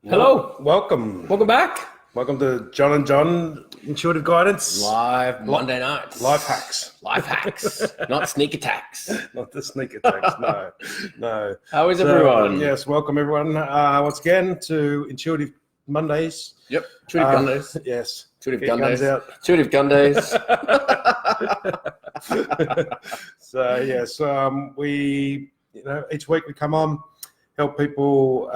Hello. Welcome. Welcome back. Welcome to John and John Intuitive Guidance. Live Monday nights. Life hacks. Life hacks. Not sneak attacks. Not the sneak attacks, no. How is everyone? Yes, welcome everyone once again to Intuitive Mondays. Yep. Intuitive Gun Days. Yes. Intuitive Get Gun guns Days. out. Intuitive Gun Days. So yes, we each week we come on, help people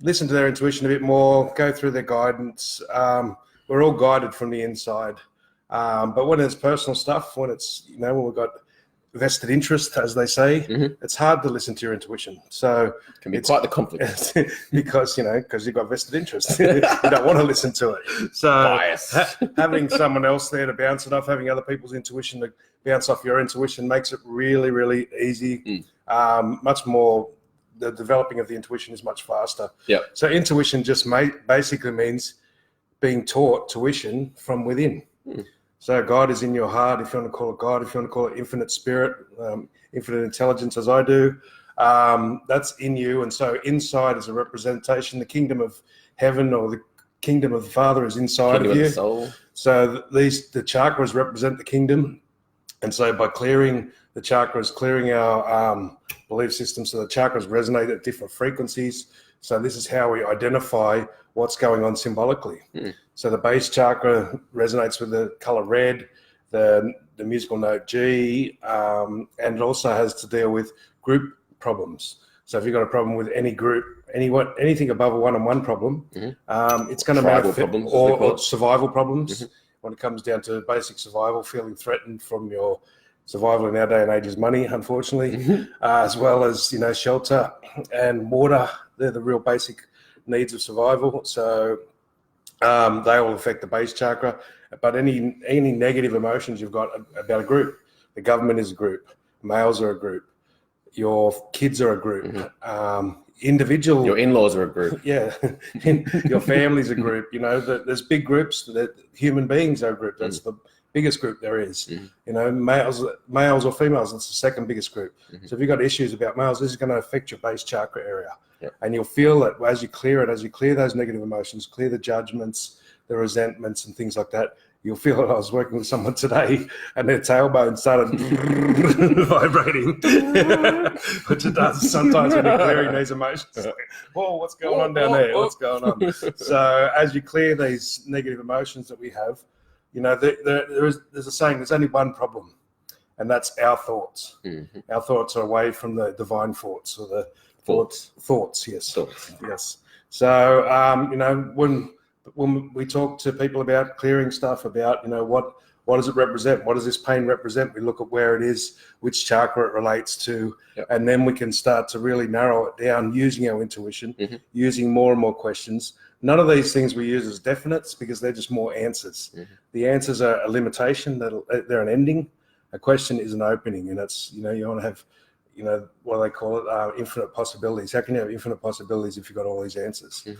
listen to their intuition a bit more, go through their guidance. We're all guided from the inside, but when it's personal stuff, when it's when we've got vested interest, as they say, it's hard to listen to your intuition. So it can be quite the conflict because you've got vested interest. You don't want to listen to it. So having someone else there to bounce it off, having other people's intuition to bounce off your intuition makes it really, really easy. Much more. The developing of the intuition is much faster. Yeah. So intuition just basically means being taught tuition from within. So God is in your heart, if you want to call it God, if you want to call it infinite spirit, infinite intelligence, as I do, that's in you. And so inside is a representation. The kingdom of heaven or the kingdom of the Father is inside of you. The soul. So the chakras represent the kingdom. And so by clearing the chakras, clearing our belief system, so the chakras resonate at different frequencies. So this is how we identify what's going on symbolically. So the base chakra resonates with the color red, the musical note G, and it also has to deal with group problems. So if you've got a problem with any group, anything above a one-on-one problem, it's going to manifest, or survival problems. When it comes down to basic survival, feeling threatened from your survival in our day and age is money, unfortunately, as well as shelter and water. They're the real basic needs of survival. So they will affect the base chakra. But any negative emotions you've got about a group, the government is a group, males are a group, your kids are a group, your in-laws are a group. Yeah, your family's a group. There's big groups. That human beings are a group. That's the biggest group there is. Males or females, that's the second biggest group. So if you've got issues about males, this is going to affect your base chakra area. And you'll feel that as you clear those negative emotions, clear the judgments, the resentments and things like that, you'll feel it. I was working with someone today and their tailbone started vibrating, which it does sometimes when you're clearing these emotions. Like, whoa, what's going on down there? What's going on? So as you clear these negative emotions that we have, there's a saying, there's only one problem, and that's our thoughts. Our thoughts are away from the divine thoughts, or the thoughts. Yes. Yes. So, when we talk to people about clearing stuff, about, what does it represent? What does this pain represent? We look at where it is, which chakra it relates to, and then we can start to really narrow it down using our intuition, using more and more questions. None of these things we use as definites because they're just more answers. The answers are a limitation, they're an ending. A question is an opening, and it's, you want to have, what do they call it? Infinite possibilities. How can you have infinite possibilities if you've got all these answers? So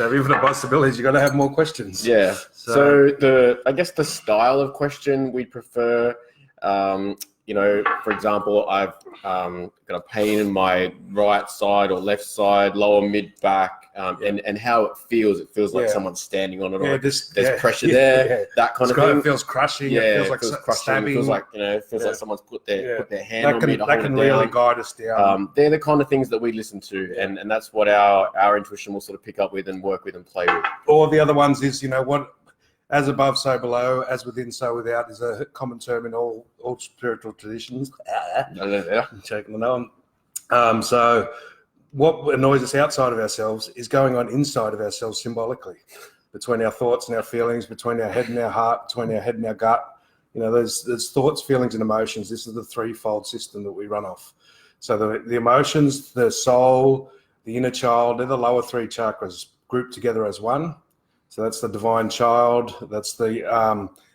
have infinite possibilities, you've got to have more questions. Yeah. So I guess the style of question we prefer, for example, I've got a pain in my right side or left side, lower mid back, and how it feels. It feels like someone's standing on it, or there's pressure there, that kind of thing. It feels crushing. Yeah, it feels like stabbing. It feels like like someone's put their hand on me to hold it down. That can really guide us down. They're the kind of things that we listen to, and that's what our intuition will sort of pick up with and work with and play with. Or the other ones is, what, as above, so below, as within, so without, is a common term in all spiritual traditions. I'm checking the name. So what annoys us outside of ourselves is going on inside of ourselves symbolically, between our thoughts and our feelings, between our head and our heart, between our head and our gut. There's thoughts, feelings, and emotions. This is the threefold system that we run off. So the emotions, the soul, the inner child, they're the lower three chakras grouped together as one. So that's the divine child. That's the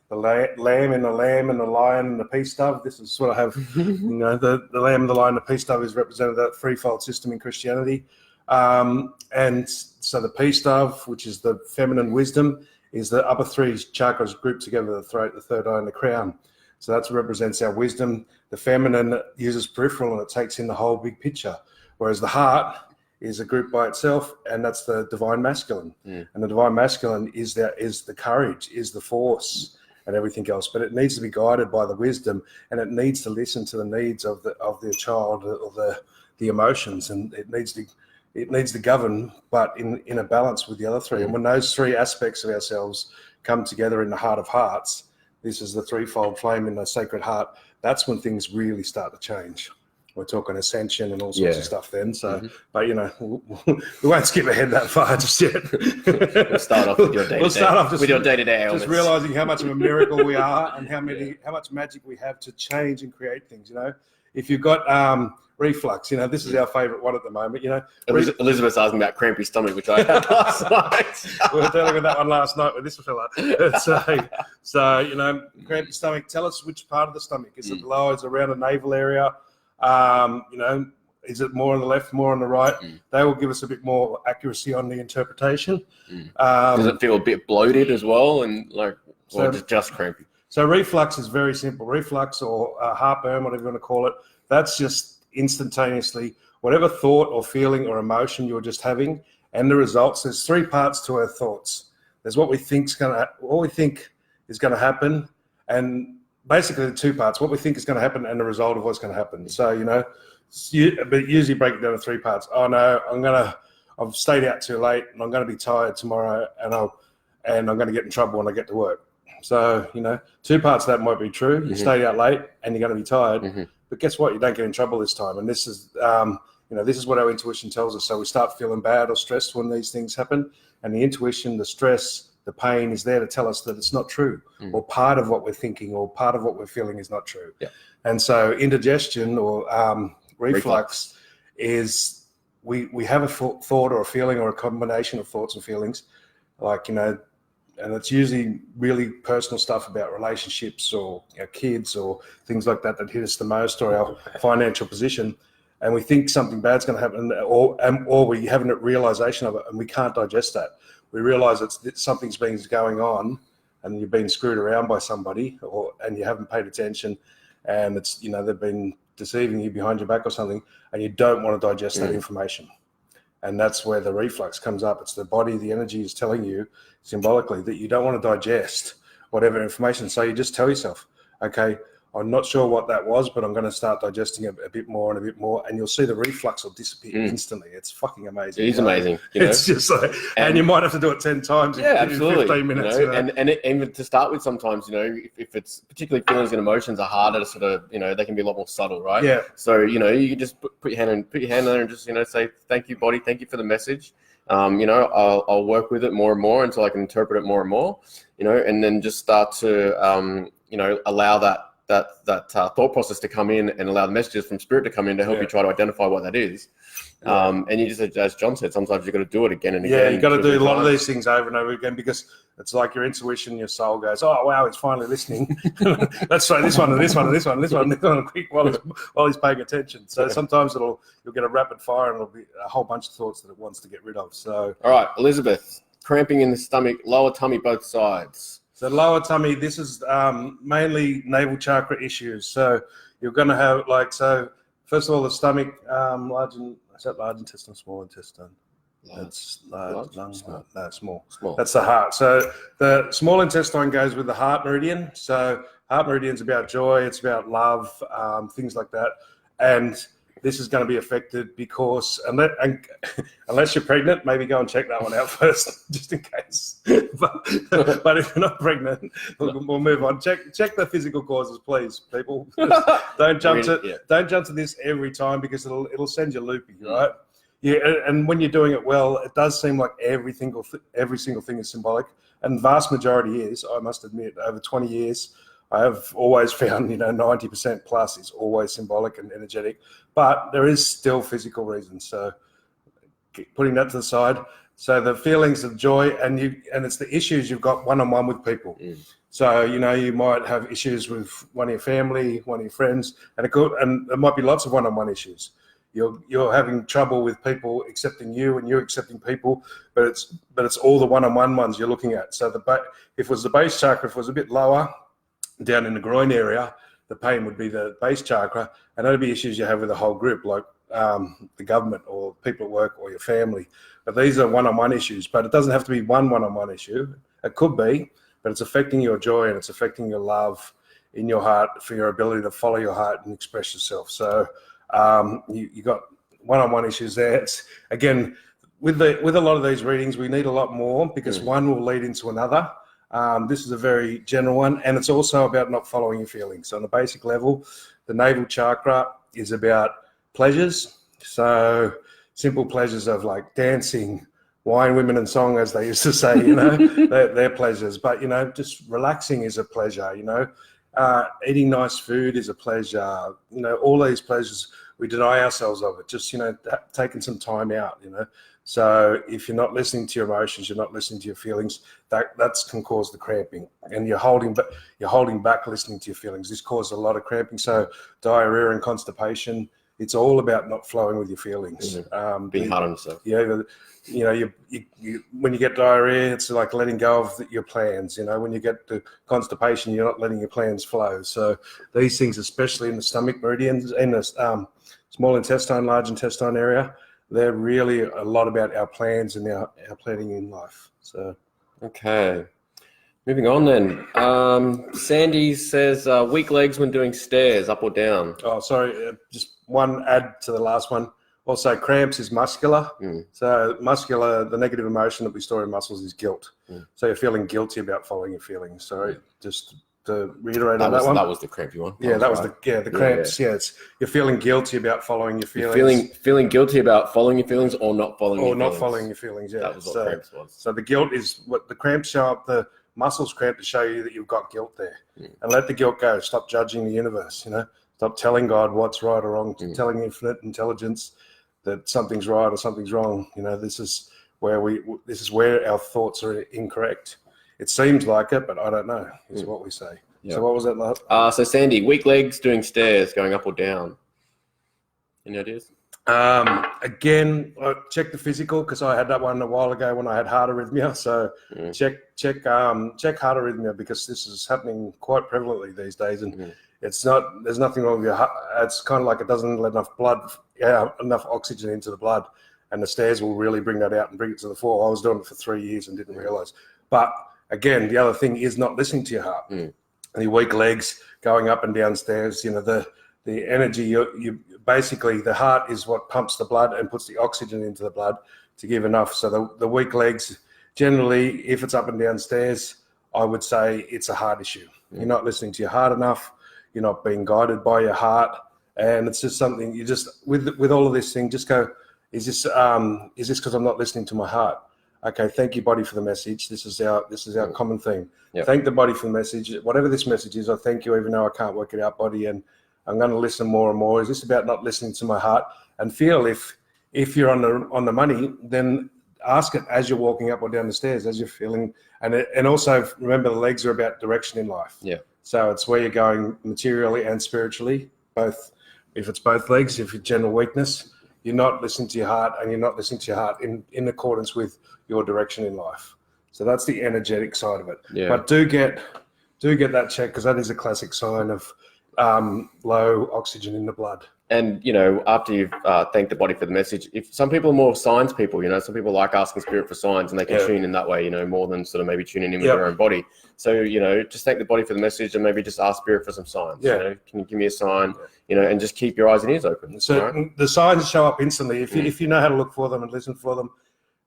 lamb and the lion and the peace dove. This is sort of have, the lamb and the lion and the peace dove is represented that threefold system in Christianity. And so the peace dove, which is the feminine wisdom, is the upper three chakras grouped together, the throat, the third eye, and the crown. So that represents our wisdom. The feminine uses peripheral and it takes in the whole big picture. Whereas the heart is a group by itself, and that's the divine masculine. And the divine masculine is the courage, is the force, and everything else. But it needs to be guided by the wisdom, and it needs to listen to the needs of the child or the emotions, and it needs to govern, but in a balance with the other three. And when those three aspects of ourselves come together in the heart of hearts, this is the threefold flame in the sacred heart. That's when things really start to change. We're talking ascension and all sorts of stuff then. So, but we won't skip ahead that far just yet. We'll start off with your day-to-day. We'll start off with your day-to-day ailments. Just realizing how much of a miracle we are and how much magic we have to change and create things. If you've got reflux, this is our favorite one at the moment. Elizabeth's asking about crampy stomach, which I had last night. We were dealing with that one last night with this fella. So crampy stomach. Tell us which part of the stomach. Is it lower? Is it around the navel area? Is it more on the left, more on the right? They will give us a bit more accuracy on the interpretation. Does it feel a bit bloated as well, or just crampy? So reflux is very simple. Reflux or heartburn, whatever you want to call it, that's just instantaneously whatever thought or feeling or emotion you're just having, and the results. There's three parts to our thoughts. There's what we think is going to happen, and basically the two parts: what we think is going to happen and the result of what's going to happen. So but usually break it down to three parts. Oh no, I've stayed out too late, and I'm going to be tired tomorrow, and I'm going to get in trouble when I get to work. So two parts of that might be true. You stayed out late, and you're going to be tired. But guess what? You don't get in trouble this time. And this is this is what our intuition tells us. So we start feeling bad or stressed when these things happen, and the intuition, the stress, the pain is there to tell us that it's not true, or part of what we're thinking or part of what we're feeling is not true. And so indigestion or reflux is we have a thought or a feeling or a combination of thoughts and feelings, and it's usually really personal stuff about relationships or our kids or things like that hit us the most, or our financial position. And we think something bad's going to happen, or we haven't a realization of it, and we can't digest that. We realize something's been going on, and you've been screwed around by somebody, and you haven't paid attention, and it's they've been deceiving you behind your back or something, and you don't want to digest that information. And that's where the reflux comes up. It's the body, the energy is telling you symbolically that you don't want to digest whatever information. So you just tell yourself, okay, I'm not sure what that was, but I'm going to start digesting a bit more and a bit more, and you'll see the reflux will disappear instantly. It's fucking amazing. It is amazing. It's just like, and you might have to do it 10 times absolutely. in 15 minutes. And even to start with, sometimes, if it's particularly feelings and emotions are harder to sort of, they can be a lot more subtle, right? Yeah. So, you can just put your hand there and just, say, thank you, body. Thank you for the message. I'll work with it more and more until I can interpret it more and more, and then just start to, allow that thought process to come in and allow the messages from spirit to come in to help you try to identify what that is. And you just, as John said, sometimes you've got to do it again and again. Yeah, you've got to do a lot of these things over and over again, because it's like your intuition, your soul goes, oh, wow, he's finally listening. Let's try this one and this one and this one and this one, and this one quick while he's paying attention. So sometimes you'll get a rapid fire and it'll be a whole bunch of thoughts that it wants to get rid of. So, all right, Elizabeth, cramping in the stomach, lower tummy, both sides. So lower tummy, this is mainly navel chakra issues. So you're going to have first of all, the stomach, large intestine, small intestine? That's large. Small. That's the heart. So the small intestine goes with the heart meridian. So heart meridian's about joy. It's about love, things like that. And this is going to be affected because unless you're pregnant, maybe go and check that one out first, just in case. But if you're not pregnant, we'll move on. Check the physical causes, please, people. Don't jump to this every time, because it'll send you loopy, right? Yeah, and when you're doing it well, it does seem like every single thing is symbolic, and the vast majority is. I must admit, over 20 years, I have always found 90% plus is always symbolic and energetic, but there is still physical reasons. So putting that to the side. So the feelings of joy, and it's the issues you've got one-on-one with people. So you might have issues with one of your family, one of your friends, and there might be lots of one-on-one issues. You're having trouble with people accepting you and you accepting people, but it's all the one-on-one ones you're looking at. So if it was the base chakra, if it was a bit lower, down in the groin area, the pain would be the base chakra, and that'd be issues you have with the whole group, like the government or people at work or your family. But these are one-on-one issues, but it doesn't have to be one-on-one issue. It could be, but it's affecting your joy and it's affecting your love in your heart for your ability to follow your heart and express yourself. So you got one-on-one issues there. It's, again, with a lot of these readings, we need a lot more because one will lead into another. This is a very general one, and it's also about not following your feelings. So on a basic level, the navel chakra is about pleasures. So simple pleasures of like dancing, wine, women, and song, as they used to say, they're pleasures. But, just relaxing is a pleasure, eating nice food is a pleasure. All these pleasures, we deny ourselves of it, just, taking some time out, So if you're not listening to your emotions, you're not listening to your feelings, that can cause the cramping, and you're holding back listening to your feelings. This causes a lot of cramping. So diarrhea and constipation, it's all about not flowing with your feelings. Being hard on yourself. Yeah, you when you get diarrhea, it's like letting go of your plans. When you get the constipation, you're not letting your plans flow. So these things, especially in the stomach meridians, in the small intestine, large intestine area, they're really a lot about our plans and our planning in life. So, okay. Moving on then. Sandy says, weak legs when doing stairs, up or down. Oh, sorry. Just one add to the last one. Also, cramps is muscular. So muscular, the negative emotion that we store in muscles is guilt. So you're feeling guilty about following your feelings. Sorry, just to reiterate on that one. That was the crampy one. Yeah, that was the cramps. Yeah, it's you're feeling guilty about following your feelings. You're feeling guilty about following your feelings or not following your feelings. Or not following your feelings, yeah. That was what cramps was. So the guilt is what the cramps show up, the muscles cramp to show you that you've got guilt there. And let the guilt go. Stop judging the universe, Stop telling God what's right or wrong, telling infinite intelligence that something's right or something's wrong. This is where our thoughts are incorrect. It seems like it, but I don't know, is what we say. Yep. So what was that last? So Sandy, weak legs doing stairs, going up or down. Any ideas? Again, I check the physical because I had that one a while ago when I had heart arrhythmia. So check heart arrhythmia because this is happening quite prevalently these days, and there's nothing wrong with your heart. It's kind of like it doesn't let enough oxygen into the blood, and the stairs will really bring that out and bring it to the fore. I was doing it for 3 years and didn't realize. But again, the other thing is not listening to your heart. And your weak legs going up and down stairs, the energy, you basically, the heart is what pumps the blood and puts the oxygen into the blood to give enough. So the weak legs, generally, if it's up and down stairs, I would say it's a heart issue. You're not listening to your heart enough. You're not being guided by your heart. And it's just something you just, with all of this thing, just go, is this because I'm not listening to my heart? Okay, thank you, body, for the message. This is our common theme. Yep. Thank the body for the message. Whatever this message is, I thank you, even though I can't work it out, body, and I'm going to listen more and more. Is this about not listening to my heart? And feel if you're on the money, then ask it as you're walking up or down the stairs, as you're feeling. And also remember, the legs are about direction in life. Yeah. So it's where you're going materially and spiritually, both. If it's both legs, if you're general weakness, you're not listening to your heart, and you're not listening to your heart in accordance with your direction in life. So that's the energetic side of it. Yeah. But do get that checked, because that is a classic sign of low oxygen in the blood. And, after you've thanked the body for the message, if some people are more signs people, some people like asking spirit for signs, and they can tune in that way, more than sort of maybe tuning in with their own body. So, just thank the body for the message, and maybe just ask spirit for some signs. Yeah. Can you give me a sign, and just keep your eyes and ears open. So the signs show up instantly. If you know how to look for them and listen for them,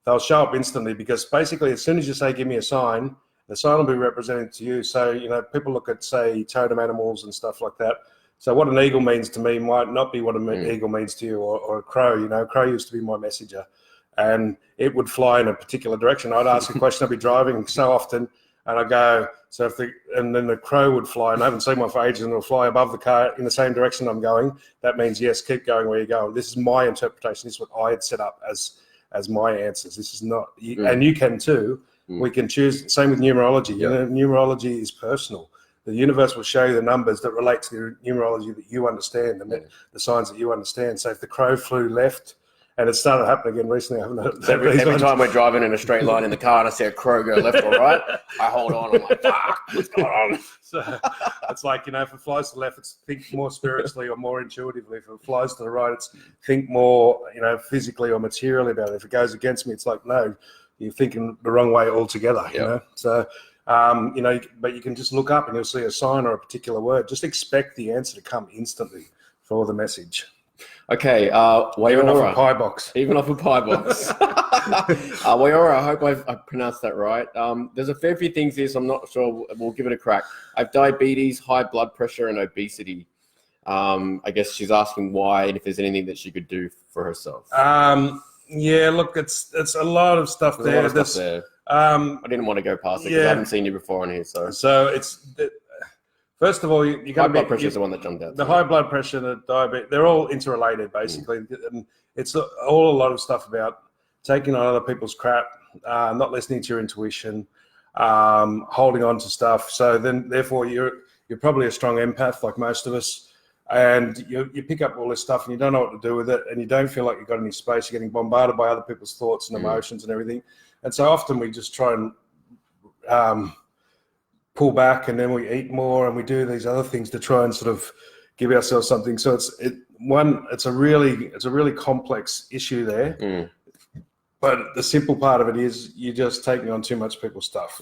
they'll show up instantly, because basically as soon as you say, give me a sign, the sign will be represented to you. So, people look at, say, totem animals and stuff like that. So what an eagle means to me might not be what an eagle means to you, or a crow. A crow used to be my messenger, and it would fly in a particular direction. I'd ask a question. I'd be driving so often, and I go, and then the crow would fly, and I haven't seen one for ages, and it'll fly above the car in the same direction I'm going. That means, yes, keep going where you're going. This is my interpretation. This is what I had set up as my answers. This is not, and you can too. We can choose. Same with numerology. Numerology is personal. The universe will show you the numbers that relate to the numerology that you understand, the signs that you understand. So if the crow flew left And it started happening again recently. I haven't heard So every time we're driving in a straight line in the car and I see a crow go left or right, I hold on. I'm like, fuck, what's going on? So it's like, you know, if it flies to the left, it's think more spiritually or more intuitively. If it flies to the right, it's think more, you know, physically or materially about it. If it goes against me, it's like, no, you're thinking the wrong way altogether, you know? So, you know, but you can just look up and you'll see a sign or a particular word. Just expect the answer to come instantly for the message. Okay, Even off a pie box. Even off a pie box. Wayora, I hope I pronounced that right. There's a fair few things here, so I'm not sure. We'll give it a crack. I have diabetes, high blood pressure, and obesity. I guess she's asking why and if there's anything that she could do for herself. Yeah, look, it's a lot of stuff there. A lot of stuff there. I didn't want to go past it because I haven't seen you before on here. So it's... First of all, you got high blood pressure is the one that jumped out. The high blood pressure, the diabetes, they're all interrelated, basically. And it's all a lot of stuff about taking on other people's crap, not listening to your intuition, holding on to stuff. So then, therefore, you're probably a strong empath, like most of us, and you pick up all this stuff and you don't know what to do with it, and you don't feel like you've got any space. You're getting bombarded by other people's thoughts and emotions and everything. And so often we just try and pull back, and then we eat more and we do these other things to try and sort of give ourselves something. So it's a really complex issue there. But the simple part of it is you're just taking on too much people's stuff.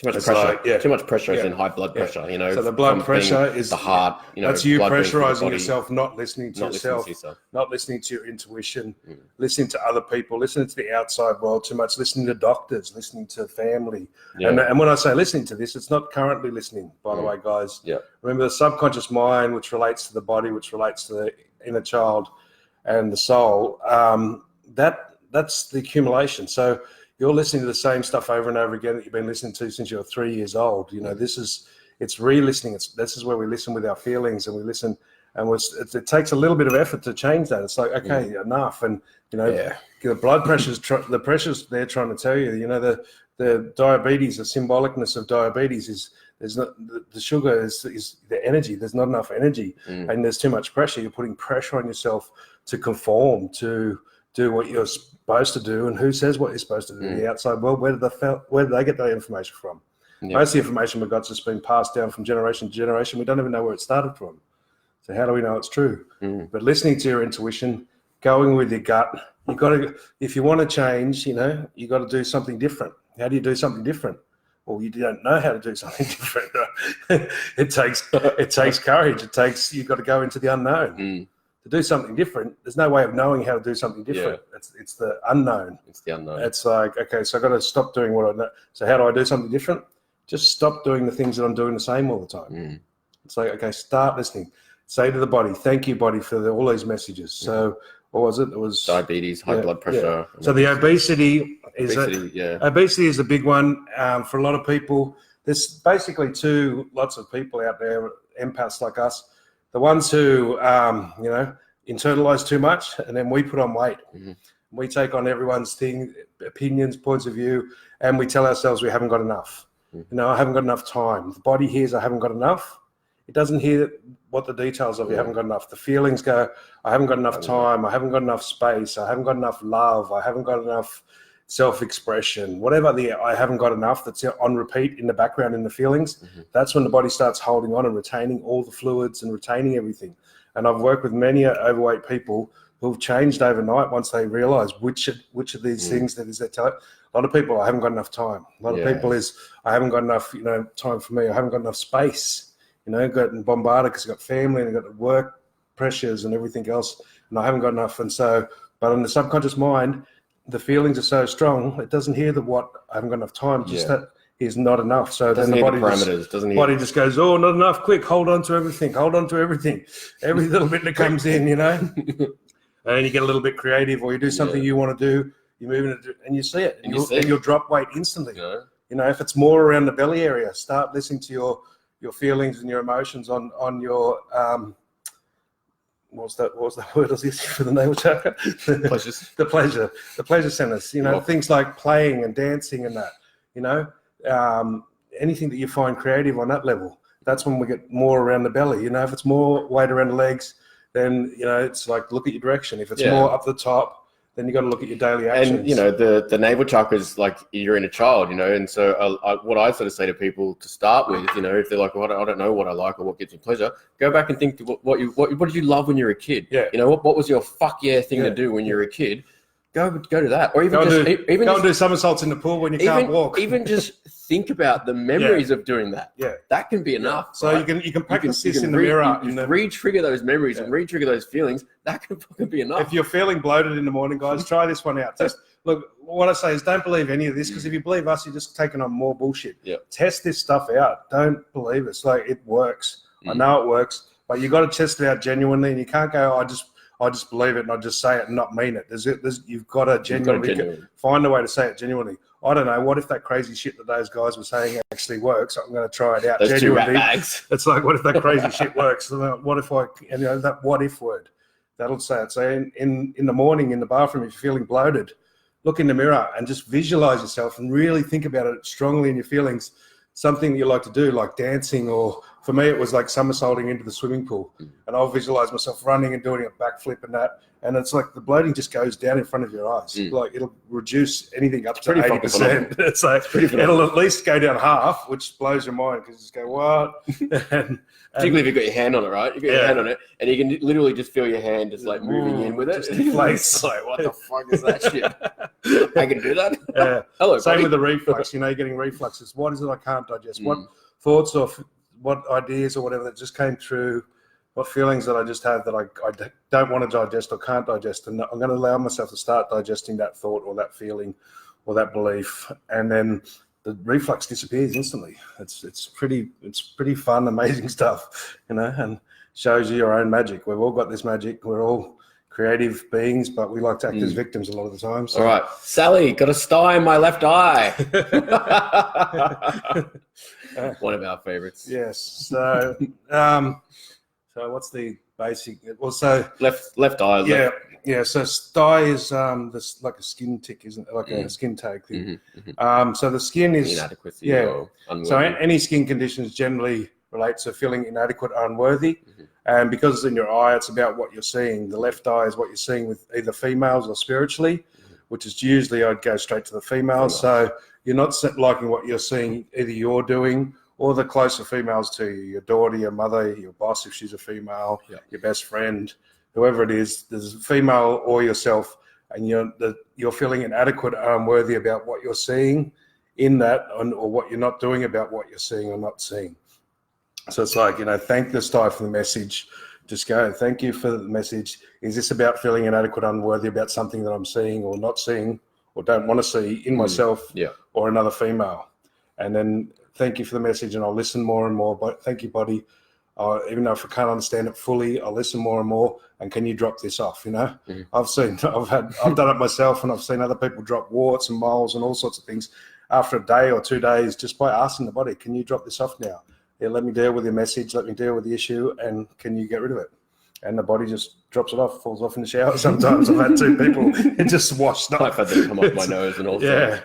Too much pressure. Too much pressure is in high blood pressure. You know, so the blood pressure is the heart. You know, that's you pressurizing yourself, not listening to yourself, not listening to your intuition, listening to other people, listening to the outside world too much, listening to doctors, listening to family. And when I say listening to this, it's not currently listening, by the way, guys. Remember, the subconscious mind, which relates to the body, which relates to the inner child and the soul, that's the accumulation. So you're listening to the same stuff over and over again that you've been listening to since you're 3 years old. You know, it's re-listening. This is where we listen with our feelings, and we listen, and it takes a little bit of effort to change that. It's like, okay, enough. And, you know, the blood pressure's, the pressure's they're trying to tell you, you know, the diabetes, the symbolicness of diabetes is the sugar is the energy. There's not enough energy, and there's too much pressure. You're putting pressure on yourself to conform, to do what you're supposed to do. And who says what you're supposed to do in the outside world? Where did they get that information from? Most of the information we've got just been passed down from generation to generation. We don't even know where it started from. So how do we know it's true? But listening to your intuition, going with your gut, you got to, if you want to change, you know, you got to do something different. How do you do something different? Well, you don't know how to do something different. It takes courage. You've got to go into the unknown. To do something different, there's no way of knowing how to do something different. It's the unknown. It's the unknown. It's like, okay, so I've got to stop doing what I know. So how do I do something different? Just stop doing the things that I'm doing the same all the time. It's like, okay, start listening. Say to the body, thank you, body, for all these messages. So what was it? It was diabetes, high blood pressure. So the obesity is a big one for a lot of people. There's basically lots of people out there, empaths like us. The ones who, you know, internalize too much, and then we put on weight. We take on everyone's opinions, points of view, and we tell ourselves we haven't got enough. You know, I haven't got enough time. The body hears I haven't got enough. It doesn't hear what the details of you haven't got enough. The feelings go, I haven't got enough time. I haven't got enough space. I haven't got enough love. I haven't got enough self-expression, whatever I haven't got enough that's on repeat in the background in the feelings. That's when the body starts holding on and retaining all the fluids and retaining everything. And I've worked with many overweight people who've changed overnight once they realize which of these things that is their talent. A lot of people, I haven't got enough time. A lot of people is, I haven't got enough, you know, time for me. I haven't got enough space, you know, gotten bombarded because I've got family and I've got work pressures and everything else, and I haven't got enough. And so, but in the subconscious mind, the feelings are so strong, it doesn't hear what I haven't got enough time, just that is not enough. So then the body just goes, oh, not enough, quick, hold on to everything. Every little bit that comes in, you know. And you get a little bit creative, or you do something you want to do, you move into, and you see it, and you'll drop weight instantly. You know, if it's more around the belly area, start listening to your feelings and your emotions on your what was that word I was using for the navel chakra? The pleasure centers. You know, things like playing and dancing and that. You know, anything that you find creative on that level. That's when we get more around the belly. You know, if it's more weight around the legs, then, you know, it's like, look at your direction. If it's more up the top, then you got to look at your daily actions. And, you know, the navel chakra is like you're in a child, you know, and so what I sort of say to people to start with, you know, if they're like, well, I don't know what I like or what gives me pleasure, go back and think what did you love when you were a kid? Yeah. You know, what was your fuck yeah thing to do when you were a kid? Go to that, or even go do somersaults in the pool when you can't walk. Even just think about the memories of doing that. Yeah, that can be enough. So right? you can practice this in the mirror. You re-trigger those memories and re-trigger those feelings. That can fucking be enough. If you're feeling bloated in the morning, guys, try this one out. Just look. What I say is, don't believe any of this, because if you believe us, you're just taking on more bullshit. Yeah. Test this stuff out. Don't believe it. It's like it works. I know it works, but you got to test it out genuinely, and you can't go, I just believe it and I just say it and not mean it. You've got to genuinely find a way to say it genuinely. I don't know. What if that crazy shit that those guys were saying actually works? I'm going to try it out. Those genuinely. 2 rat bags. It's like, what if that crazy shit works? What if that what if word, that'll say it. So in the morning in the bathroom, if you're feeling bloated, look in the mirror and just visualize yourself and really think about it strongly in your feelings. Something that you like to do, like dancing, or for me, it was like somersaulting into the swimming pool. And I'll visualize myself running and doing a backflip and that. And it's like the bloating just goes down in front of your eyes. Like it'll reduce anything up to 80%. It's like it'll at least go down half, which blows your mind because you just go, what? Particularly if you've got your hand on it, right? You've got your hand on it, and you can literally just feel your hand just like moving in with it. Just inflates. It's like, what the fuck is that shit? I can do that? Yeah. Hello, Same buddy. with the reflux. You know, you're getting refluxes. What is it I can't digest? What thoughts or what ideas or whatever that just came through, what feelings that I just have that I don't want to digest or can't digest, and I'm going to allow myself to start digesting that thought or that feeling or that belief, and then the reflux disappears instantly. It's pretty fun, amazing stuff, you know, and shows you your own magic. We've all got this magic. We're all creative beings, but we like to act as victims a lot of the time. So. All right, Sally, got a sty in my left eye. One of our favorites. Yes. So, so what's the basic? Well, so left eye. Yeah. So sty is this like a skin tick, isn't it? Like a skin tag thing. So the skin is inadequacy. Or unworthy. So any skin conditions generally relate to feeling inadequate or unworthy. And because it's in your eye, it's about what you're seeing. The left eye is what you're seeing with either females or spiritually, which is usually I'd go straight to the females. So you're not liking what you're seeing, either you're doing or the closer females to you, your daughter, your mother, your boss, if she's a female, your best friend, whoever it is, there's a female or yourself, and you're feeling inadequate or unworthy about what you're seeing in that, or what you're not doing about what you're seeing or not seeing. So it's like, you know, thank the sty for the message. Just go, thank you for the message. Is this about feeling inadequate, unworthy about something that I'm seeing or not seeing or don't want to see in myself or another female? And then thank you for the message, and I'll listen more and more. But thank you, body. Even though if I can't understand it fully, I'll listen more and more. And can you drop this off? You know, I've done it myself, and I've seen other people drop warts and moles and all sorts of things after a day or 2 days just by asking the body, can you drop this off now? Yeah, let me deal with your message, let me deal with the issue, and can you get rid of it? And the body just drops it off, falls off in the shower sometimes. I've had 2 people, it just washed up. I've had them come off my nose and all Yeah.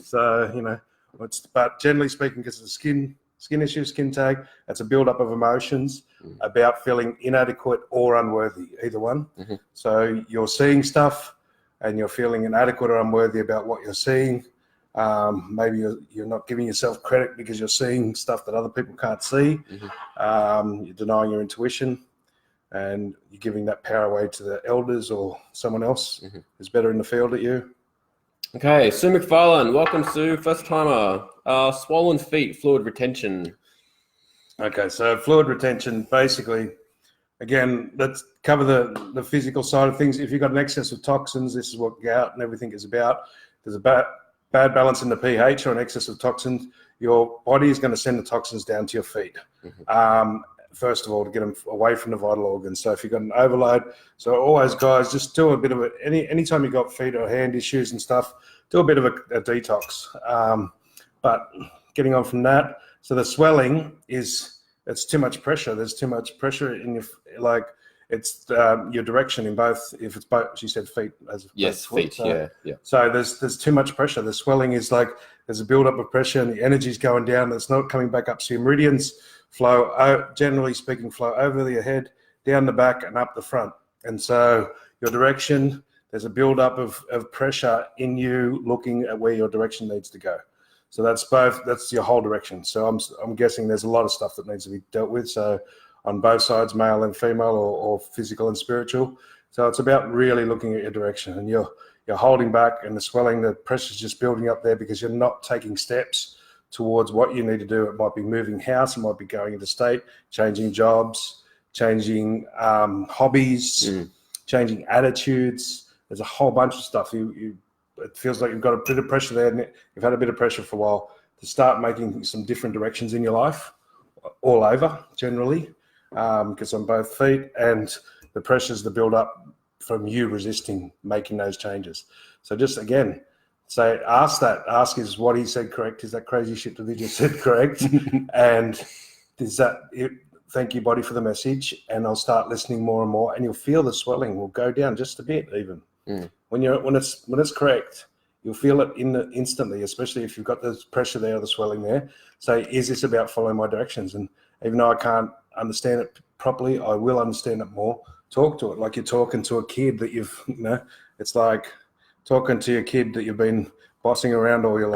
So, you know, but generally speaking, because it's a skin issue, skin tag, it's a build-up of emotions about feeling inadequate or unworthy, either one. So you're seeing stuff and you're feeling inadequate or unworthy about what you're seeing. Maybe you're not giving yourself credit because you're seeing stuff that other people can't see. You're denying your intuition, and you're giving that power away to the elders or someone else who's better in the field at you. Okay, Sue McFarlane, welcome, Sue, first timer. Swollen feet, fluid retention. Okay, so fluid retention, basically, again, let's cover the physical side of things. If you've got an excess of toxins, this is what gout and everything is about. There's a bad balance in the pH or an excess of toxins. Your body is going to send the toxins down to your feet. First of all, to get them away from the vital organs. So if you've got an overload, so always, guys, just do a bit of it. Anytime you've got feet or hand issues and stuff, do a bit of a detox. But getting on from that, so the swelling it's too much pressure. There's too much pressure in your, like, it's your direction in both. If it's both, she said feet. Yes, feet. So, yeah. So there's too much pressure. The swelling is like there's a buildup of pressure, and the energy's going down. It's not coming back up. So your meridians flow, generally speaking, flow over your head, down the back, and up the front. And so your direction, there's a build-up of pressure in you looking at where your direction needs to go. So that's your whole direction. So I'm guessing there's a lot of stuff that needs to be dealt with. So on both sides, male and female, or physical and spiritual. So it's about really looking at your direction, and you're holding back, and the swelling, the pressure's just building up there because you're not taking steps towards what you need to do. It might be moving house, it might be going into state, changing jobs, changing hobbies, changing attitudes. There's a whole bunch of stuff. It feels like you've got a bit of pressure there, and you've had a bit of pressure for a while to start making some different directions in your life, all over generally, because on both feet, and the pressures that build up from you resisting making those changes. So just again, ask is what he said correct? Is that crazy shit that he just said correct? And is that it? Thank you, body, for the message. And I'll start listening more and more, and you'll feel the swelling will go down just a bit even. When it's correct, you'll feel it instantly, especially if you've got the pressure there or the swelling there. Say, is this about following my directions? And even though I can't understand it properly, I will understand it more. Talk to it like you're talking to a kid that it's like talking to your kid that you've been bossing around all your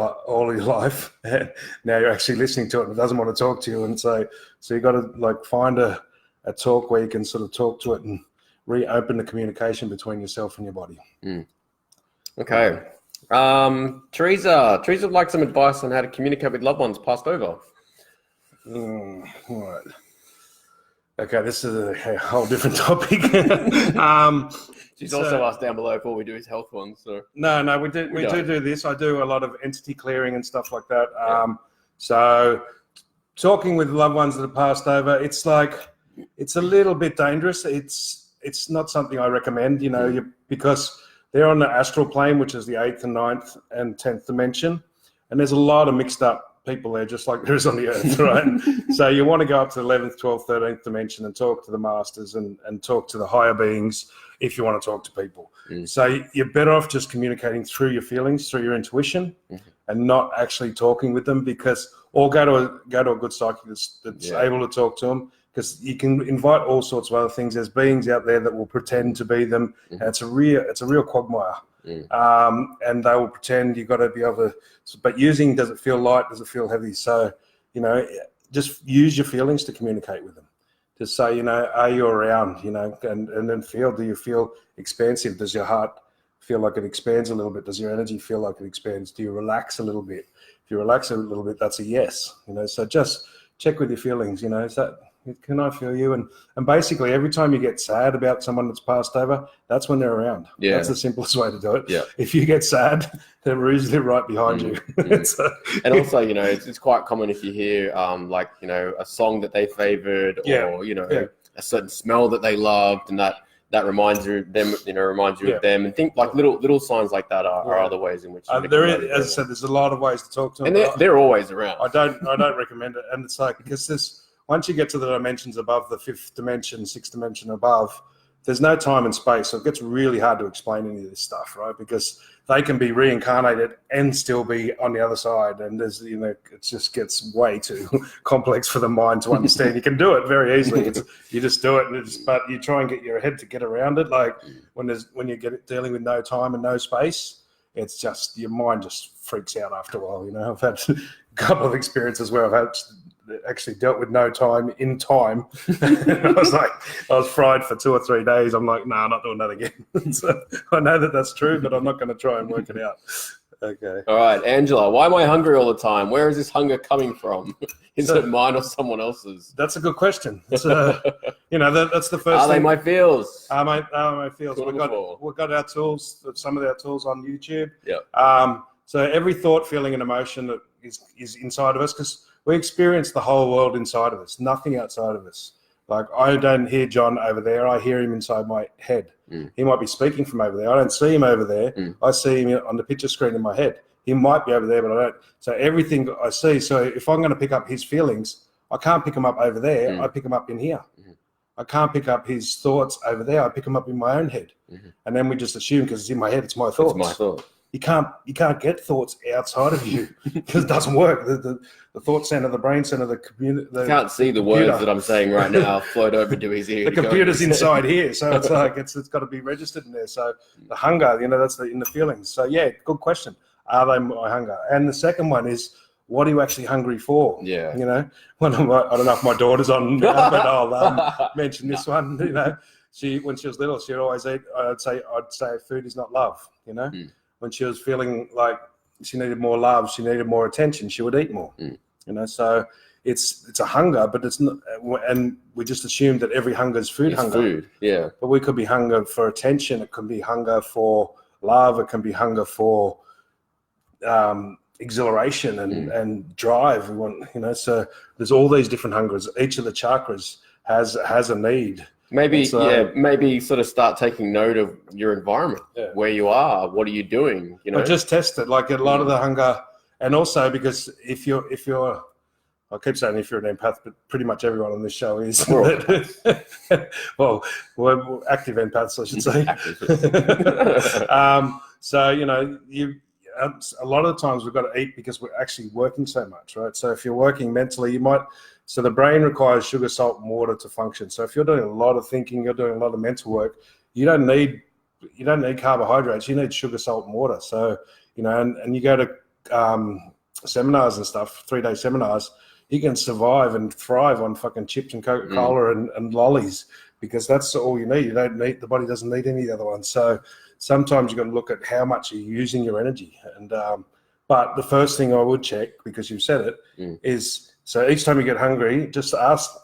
life. And now you're actually listening to it, and it doesn't want to talk to you. And so you got to like find a talk where you can sort of talk to it and reopen the communication between yourself and your body. Okay. Teresa would like some advice on how to communicate with loved ones passed over. All right. Okay, this is a whole different topic. She's also asked down below if all we do is health ones. So no, we do this. I do a lot of entity clearing and stuff like that. So talking with loved ones that have passed over, it's a little bit dangerous. It's not something I recommend, because they're on the astral plane, which is the 8th and 9th and 10th dimension, and there's a lot of mixed up people there, just like there is on the earth, right? So you want to go up to the 11th, 12th, 13th dimension and talk to the masters and talk to the higher beings if you want to talk to people. So you're better off just communicating through your feelings, through your intuition, and not actually talking with them, or go to a good psychic that's able to talk to them, because you can invite all sorts of other things. There's beings out there that will pretend to be them, and it's a real quagmire. And they will pretend. You've got to be able to, but does it feel light? Does it feel heavy? So, just use your feelings to communicate with them. Just say, are you around, and then do you feel expansive? Does your heart feel like it expands a little bit? Does your energy feel like it expands? Do you relax a little bit? If you relax a little bit, that's a yes, so just check with your feelings, can I feel you? And basically every time you get sad about someone that's passed over, that's when they're around. Yeah. That's the simplest way to do it. Yeah. If you get sad, they're usually right behind you. And also, it's quite common if you hear a song that they favored, or a certain smell that they loved, and that reminds you of them, of them, and think like little signs like that are other ways in which there is, as I said, there's a lot of ways to talk to them, and they're always around. I don't recommend it, and it's like, because once you get to the dimensions above the 5th dimension, 6th dimension above, there's no time and space. So it gets really hard to explain any of this stuff, right? Because they can be reincarnated and still be on the other side. And there's, it just gets way too complex for the mind to understand. You can do it very easily. You just do it, but you try and get your head to get around it. Like when you get dealing with no time and no space, it's just, your mind just freaks out after a while. I've had a couple of experiences where I've actually dealt with no time in time. I was fried for 2 or 3 days. I'm like, no, I'm not doing that again. So I know that's true, but I'm not going to try and work it out. Okay. All right, Angela, why am I hungry all the time? Where is this hunger coming from? Is it mine or someone else's? That's a good question. It's that's the first Are thing. they my feels? Are my feels? Cool. We've got our tools, some of our tools on YouTube. Yeah. So every thought, feeling, and emotion that is inside of us, because we experience the whole world inside of us, nothing outside of us. Like, I don't hear John over there. I hear him inside my head. He might be speaking from over there. I don't see him over there. I see him on the picture screen in my head. He might be over there, but I don't. So everything I see. So if I'm going to pick up his feelings, I can't pick them up over there. I pick them up in here. I can't pick up his thoughts over there. I pick them up in my own head. And then we just assume, because it's in my head, it's my thoughts. It's my thought. you can't get thoughts outside of you because it doesn't work. The thought center, the brain center, the computer. I can't see the words that I'm saying right now float over to his ear. The computer's inside here, so it's like it's got to be registered in there. So the hunger, that's in the feelings. So yeah, good question. Are they my hunger? And the second one is, what are you actually hungry for? Yeah. I don't know if my daughter's on, but I'll mention this one. When she was little, she'd always eat. I'd say food is not love. When she was feeling like she needed more love, she needed more attention, she would eat more. So it's a hunger, but it's not. And we just assume that every hunger is food hunger. Food, yeah. But we could be hunger for attention. It can be hunger for love. It can be hunger for exhilaration and drive. We want, so there's all these different hungers. Each of the chakras has a need. Maybe maybe sort of start taking note of your environment, where you are, what are you doing, But just test it. Like a lot of the hunger, and also because if you're I keep saying if you're an empath, but pretty much everyone on this show is. Well, we're active empaths, I should say. So a lot of the times we've got to eat because we're actually working so much, right? So if you're working mentally, so the brain requires sugar, salt, and water to function. So if you're doing a lot of thinking, you're doing a lot of mental work, you don't need carbohydrates. You need sugar, salt, and water. So, and you go to seminars and stuff, 3-day seminars, you can survive and thrive on fucking chips and Coca-Cola and lollies because that's all you need. The body doesn't need any of the other ones. So sometimes you've got to look at how much you're using your energy. And but the first thing I would check, because you've said it, is so each time you get hungry, just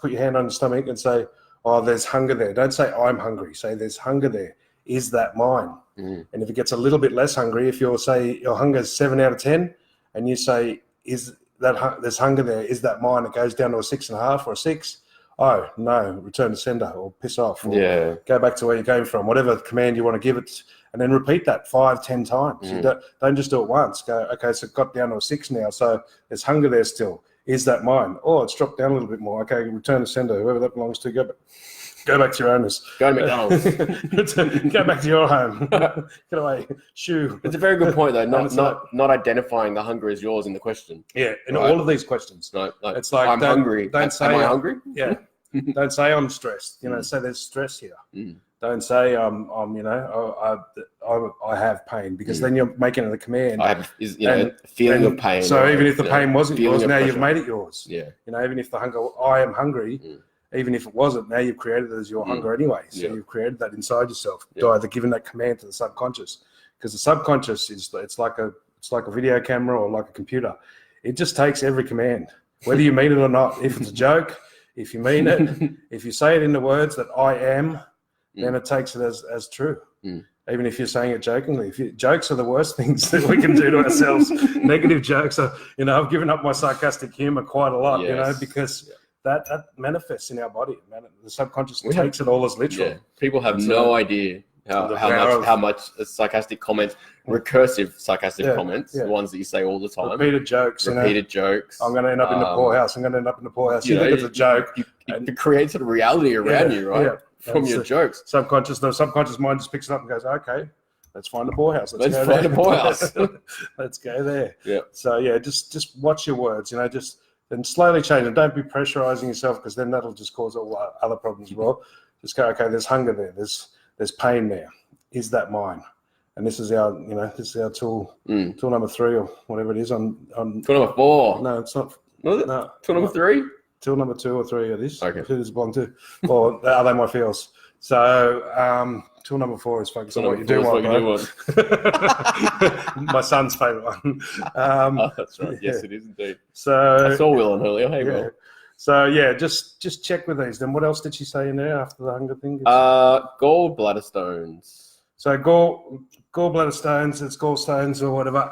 put your hand on your stomach and say, oh, there's hunger there. Don't say I'm hungry. Say there's hunger there. Is that mine? And if it gets a little bit less hungry, if you'll say your hunger is 7 out of 10, and you say, there's hunger there, is that mine? It goes down to a 6.5 or a 6. Oh, no, return to sender or piss off or go back to where you're going from, whatever command you want to give it, and then repeat that 5-10 times. You don't just do it once. Go, okay, so it got down to a 6 now, so there's hunger there still. Is that mine? Oh, it's dropped down a little bit more. Okay, return to sender, whoever that belongs to, go back to your owners. Go to McDonald's. Go back to your home. Get away. Shoo. It's a very good point, though. Not identifying the hunger as yours in the question. Yeah, in all of these questions. No, it's like I'm hungry. Don't say am I hungry? Yeah. Don't say I'm stressed. Say there's stress here. Don't say I have pain, because then you're making it a command. I have feeling of pain. So even if the pain wasn't yours, now you've made it yours. Yeah. Even if the hunger, I am hungry. Even if it wasn't, now you've created it as your hunger anyway. So you've created that inside yourself. You're either giving that command to the subconscious, because the subconscious it's like a video camera or like a computer. It just takes every command, whether you mean it or not. If it's a joke, if you mean it, if you say it in the words that I am, then it takes it as true. Even if you're saying it jokingly. Jokes are the worst things that we can do to ourselves. Negative jokes are, I've given up my sarcastic humor quite a lot, because that manifests in our body. The subconscious takes it all as literal. Yeah. People have no idea how much sarcastic comments, recursive sarcastic comments, the ones that you say all the time. Repeated jokes. Jokes. I'm going to end up in the poorhouse. I'm going to end up in the poorhouse. You think it's a joke. It creates a reality around you, right? Yeah. From your jokes. The subconscious mind just picks it up and goes, okay, let's find the poorhouse. Let's find the poorhouse. Let's go there. Yeah. So just watch your words, then slowly change it. Don't be pressurizing yourself, because then that'll just cause all other problems as well. Just go, okay, there's hunger there. There's pain there. Is that mine? And this is our, tool, tool number 3 or whatever it is on tool number 4. No, it's not. Was it? No. Tool number 3? Tool number 2 or 3 of this. Okay. Who does it belong to? Or are they my feels? So tool number 4 is focus on what you do want. My son's favourite one. That's right. Yes, it is indeed. So I saw Will on earlier. Hey, Will. So just check with these. Then what else did she say in there after the hunger thing? Gallbladder stones. So gallbladder stones, it's gallstones or whatever.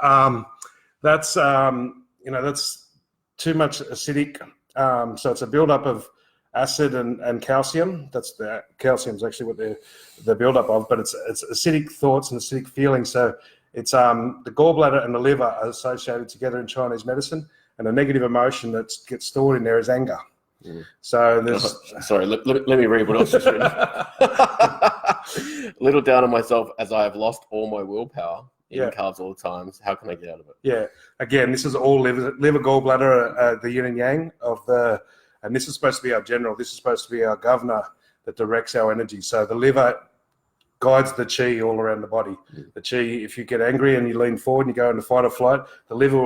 That's that's too much acidic. So it's a buildup of acid and calcium. That's the calcium's actually what they're built up of, but it's acidic thoughts and acidic feelings. So it's the gallbladder and the liver are associated together in Chinese medicine, and a negative emotion that gets stored in there is anger. So there's sorry, let me read what else is written. Little down on myself as I have lost all my willpower. eating carbs all the time. So how can I get out of it? Yeah. Again, this is all liver, gallbladder, the yin and yang of the, and this is supposed to be our general. This is supposed to be our governor that directs our energy. So the liver guides the chi all around the body. The chi, if you get angry and you lean forward and you go into fight or flight, the liver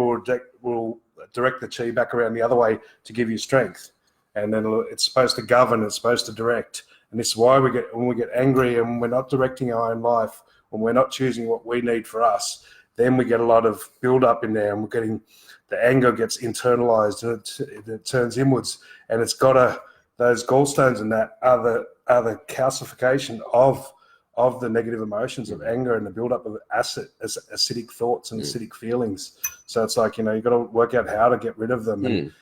will direct the chi back around the other way to give you strength. And then it's supposed to govern, it's supposed to direct. And this is why when we get angry and we're not directing our own life, when we're not choosing what we need for us, then we get a lot of build up in there, and we're getting, the anger gets internalized and it turns inwards, and it's got those gallstones and that are the calcification of the negative emotions of anger and the build-up of acidic thoughts and acidic feelings. So it's like, you've got to work out how to get rid of them. And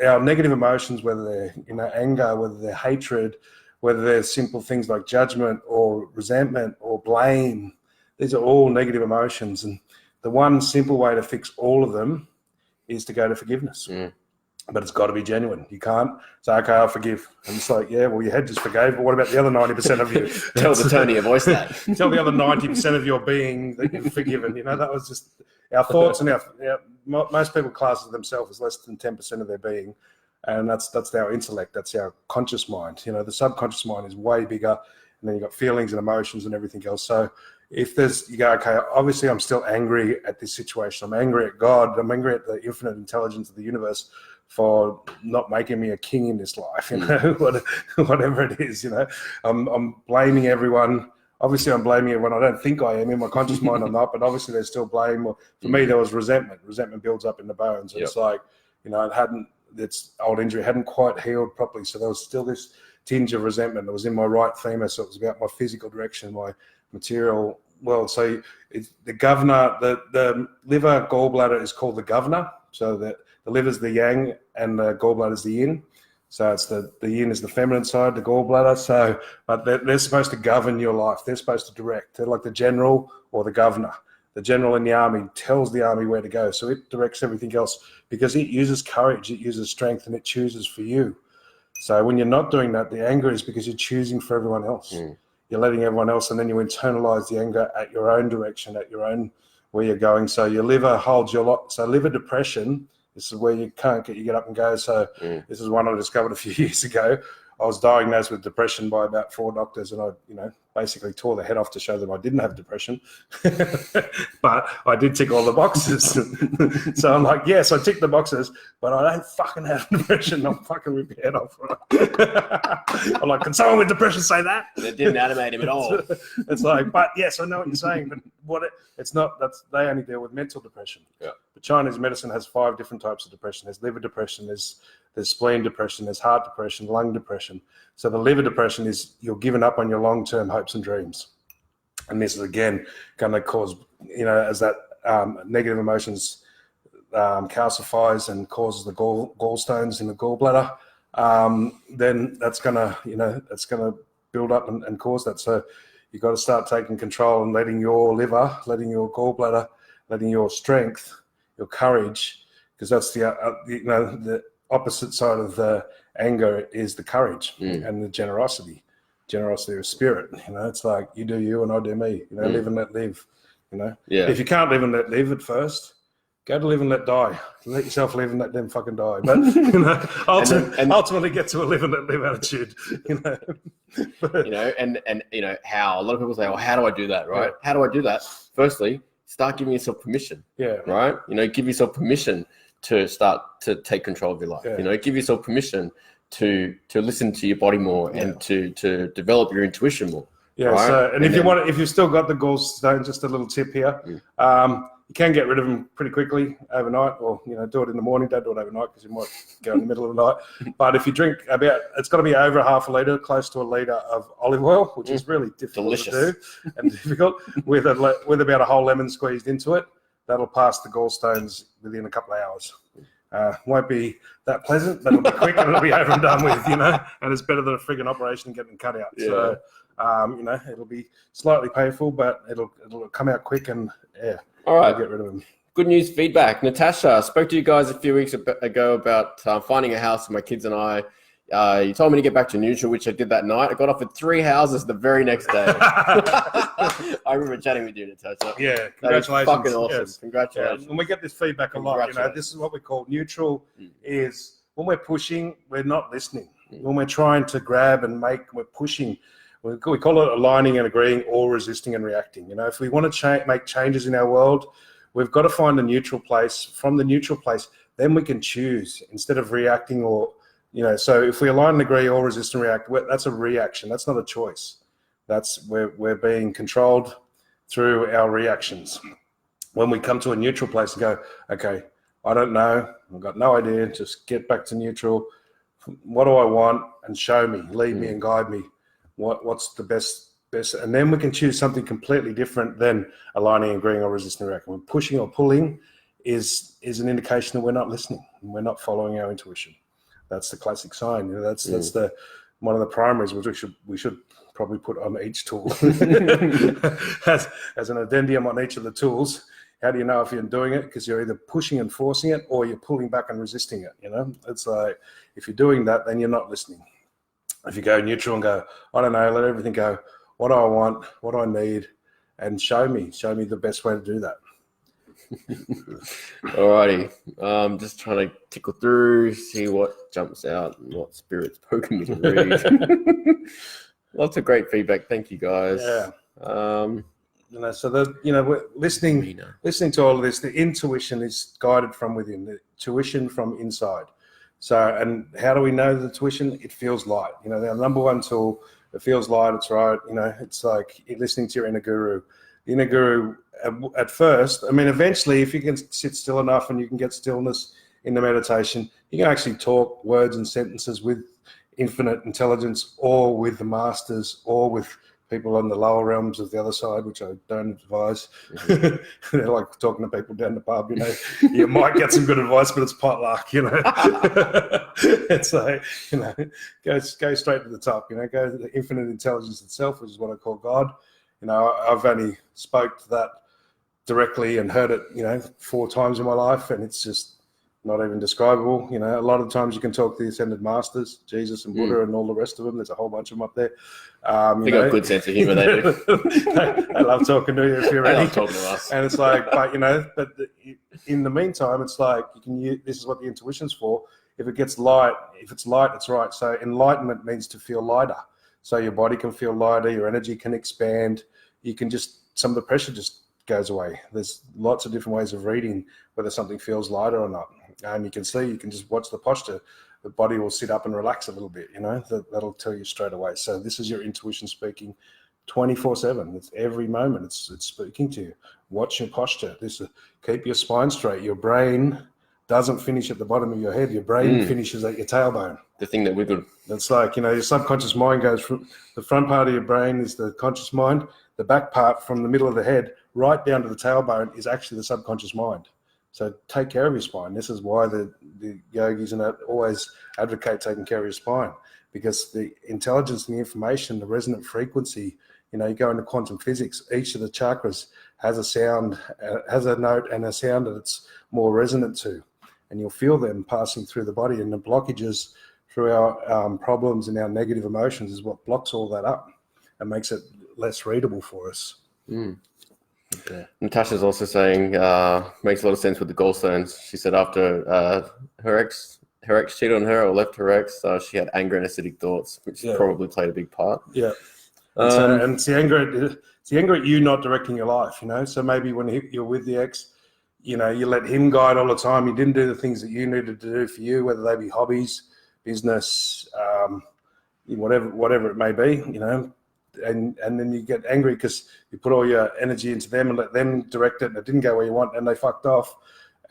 our negative emotions, whether they're anger, whether they're hatred, whether they're simple things like judgment or resentment or blame, these are all negative emotions. And the one simple way to fix all of them is to go to forgiveness. But it's got to be genuine. You can't say, okay, I'll forgive. And it's like, yeah, well, your head just forgave, but what about the other 90% of you? Tell the tone of your voice that. Tell the other 90% of your being that you've forgiven. That was just our thoughts, and most people class themselves as less than 10% of their being. And that's our intellect. That's our conscious mind. The subconscious mind is way bigger. And then you've got feelings and emotions and everything else. So if you go, okay, obviously I'm still angry at this situation. I'm angry at God. I'm angry at the infinite intelligence of the universe for not making me a king in this life, whatever it is, I'm blaming everyone. Obviously, I'm blaming everyone. I don't think I am. In my conscious mind, I'm not, but obviously there's still blame. For me, there was resentment. Resentment builds up in the bones. It's like, its old injury hadn't quite healed properly. So there was still this tinge of resentment that was in my right femur. So it was about my physical direction, my material world. So it's the governor, the liver gallbladder is called the governor. So that the liver is the yang and the gallbladder is the yin. So it's the yin is the feminine side, the gallbladder. So, but they're supposed to govern your life. They're supposed to direct. They're like the general or the governor. The general in the army tells the army where to go. So it directs everything else because it uses courage, it uses strength, and it chooses for you. So when you're not doing that, the anger is because you're choosing for everyone else. You're letting everyone else, and then you internalize the anger at your own direction, at your own where you're going. So your liver holds your lot. So liver depression, this is where you can't get up and go. So this is one I discovered a few years ago. I was diagnosed with depression by about 4 doctors, and I, basically tore the head off to show them I didn't have depression. But I did tick all the boxes. So I'm like, yes, I ticked the boxes, but I don't fucking have depression. I'll fucking rip your head off. I'm like, can someone with depression say that? It didn't animate him at all. It's like, but yes, I know what you're saying, but it's not. They only deal with mental depression. Yeah. But Chinese medicine has 5 different types of depression. There's liver depression. There's spleen depression, there's heart depression, lung depression. So the liver depression is you're giving up on your long-term hopes and dreams. And this is, again, going to cause, as that negative emotions calcifies and causes the gallstones in the gallbladder, then that's going to build up and cause that. So you've got to start taking control and letting your liver, letting your gallbladder, letting your strength, your courage, because that's the opposite side of the anger is the courage and the generosity of spirit. It's like you do you and I do me. Live and let live. If you can't live and let live at first, go to live and let die. Let yourself live and let them fucking die. But ultimately get to a live and let live attitude. How a lot of people say, "Oh, how do I do that?" Right? How do I do that? Firstly, start giving yourself permission. Yeah. Right. Give yourself permission to start to take control of your life. Give yourself permission to listen to your body more and to develop your intuition more. Yeah. Right? So, if you've still got the gallstone, just a little tip here. You can get rid of them pretty quickly overnight, or do it in the morning. Don't do it overnight because you might go in the middle of the night. But if you drink it's got to be over half a litre, close to a litre of olive oil, which is really difficult to do and difficult with about a whole lemon squeezed into it. That'll pass the gallstones within a couple of hours. Won't be that pleasant, but it'll be quick and it'll be over and done with, and it's better than a frigging operation getting cut out. Yeah. So, it'll be slightly painful, but it'll come out quick and all right. Get rid of them. Good news feedback. Natasha, spoke to you guys a few weeks ago about finding a house for my kids and I. You told me to get back to neutral, which I did that night. I got offered 3 houses the very next day. I remember chatting with you, Natasha. Yeah, That is congratulations. fucking awesome. Yes. Congratulations. And we get this feedback a lot. You know, this is what we call neutral. Is when we're pushing, we're not listening. When we're trying to grab and we're pushing. We call it aligning and agreeing, or resisting and reacting. You know, if we want to make changes in our world, we've got to find a neutral place. From the neutral place, then we can choose instead of reacting or, you know. So if we align and agree or resist and react, that's a reaction. That's not a choice. That's where we're being controlled through our reactions. When we come to a neutral place and go, okay, I don't know, I've got no idea, just get back to neutral. What do I want? And show me, lead me and guide me. What's the best, and then we can choose something completely different than aligning, agreeing, or resisting, reacting. When pushing or pulling is an indication that we're not listening and we're not following our intuition. That's the classic sign. You know, that's the one of the primaries which we should probably put on each tool as an addendum on each of the tools. How do you know if you're doing it? Because you're either pushing and forcing it, or you're pulling back and resisting it. You know, it's like if you're doing that, then you're not listening. If you go neutral and go, I don't know, let everything go. What do I want? What do I need? And show me the best way to do that. Alrighty. Just trying to tickle through, see what jumps out and what spirit's poking me to read. Lots of great feedback. Thank you, guys. Yeah. You know, so we're listening to all of this. The intuition is guided from within. The tuition from inside. So, and how do we know the tuition? It feels light. You know, our number one tool, it feels light, it's right. You know, it's like listening to your inner guru. The inner guru, at first, I mean, eventually, if you can sit still enough and you can get stillness in the meditation, you can actually talk words and sentences with infinite intelligence, or with the masters, or with people on the lower realms of the other side, which I don't advise. They're like talking to people down the pub, you know. You might get some good advice, but it's potluck, you know. It's like, you know, go straight to the top, you know, go to the infinite intelligence itself, which is what I call God. You know, I've only spoke to that directly and heard it, you know, 4 times in my life, and it's just not even describable. You know, a lot of times you can talk to the ascended masters, Jesus and Buddha and all the rest of them. There's a whole bunch of them up there. They got a good sense of humor. They do. I love talking to you if you're ready. I love talking to us. And it's like, but you know, in the meantime, it's like you can use, this is what the intuition's for. If it gets light, if it's light, it's right. So enlightenment means to feel lighter. So your body can feel lighter, your energy can expand. You can just, some of the pressure just goes away. There's lots of different ways of reading whether something feels lighter or not. And you can see, you can just watch the posture. The body will sit up and relax a little bit, you know, that'll tell you straight away. So this is your intuition speaking 24/7. It's every moment it's speaking to you. Watch your posture. Keep your spine straight. Your brain doesn't finish at the bottom of your head. Your brain finishes at your tailbone. The thing that wiggled. It's like, you know, your subconscious mind goes from the front part of your brain is the conscious mind. The back part from the middle of the head right down to the tailbone is actually the subconscious mind. So take care of your spine. This is why the yogis and that always advocate taking care of your spine, because the intelligence and the information, the resonant frequency, you know, you go into quantum physics, each of the chakras has a sound, has a note and a sound that it's more resonant to. And you'll feel them passing through the body, and the blockages through our problems and our negative emotions is what blocks all that up and makes it less readable for us. Okay. Natasha's also saying makes a lot of sense with the gallstones. She said after her ex cheated on her or left her ex, she had anger and acidic thoughts, which probably played a big part. Yeah, and it's the anger at you not directing your life. You know, so maybe when you're with the ex, you know, you let him guide all the time. You didn't do the things that you needed to do for you, whether they be hobbies, business, whatever it may be. You know. And then you get angry because you put all your energy into them and let them direct it, and it didn't go where you want, and they fucked off.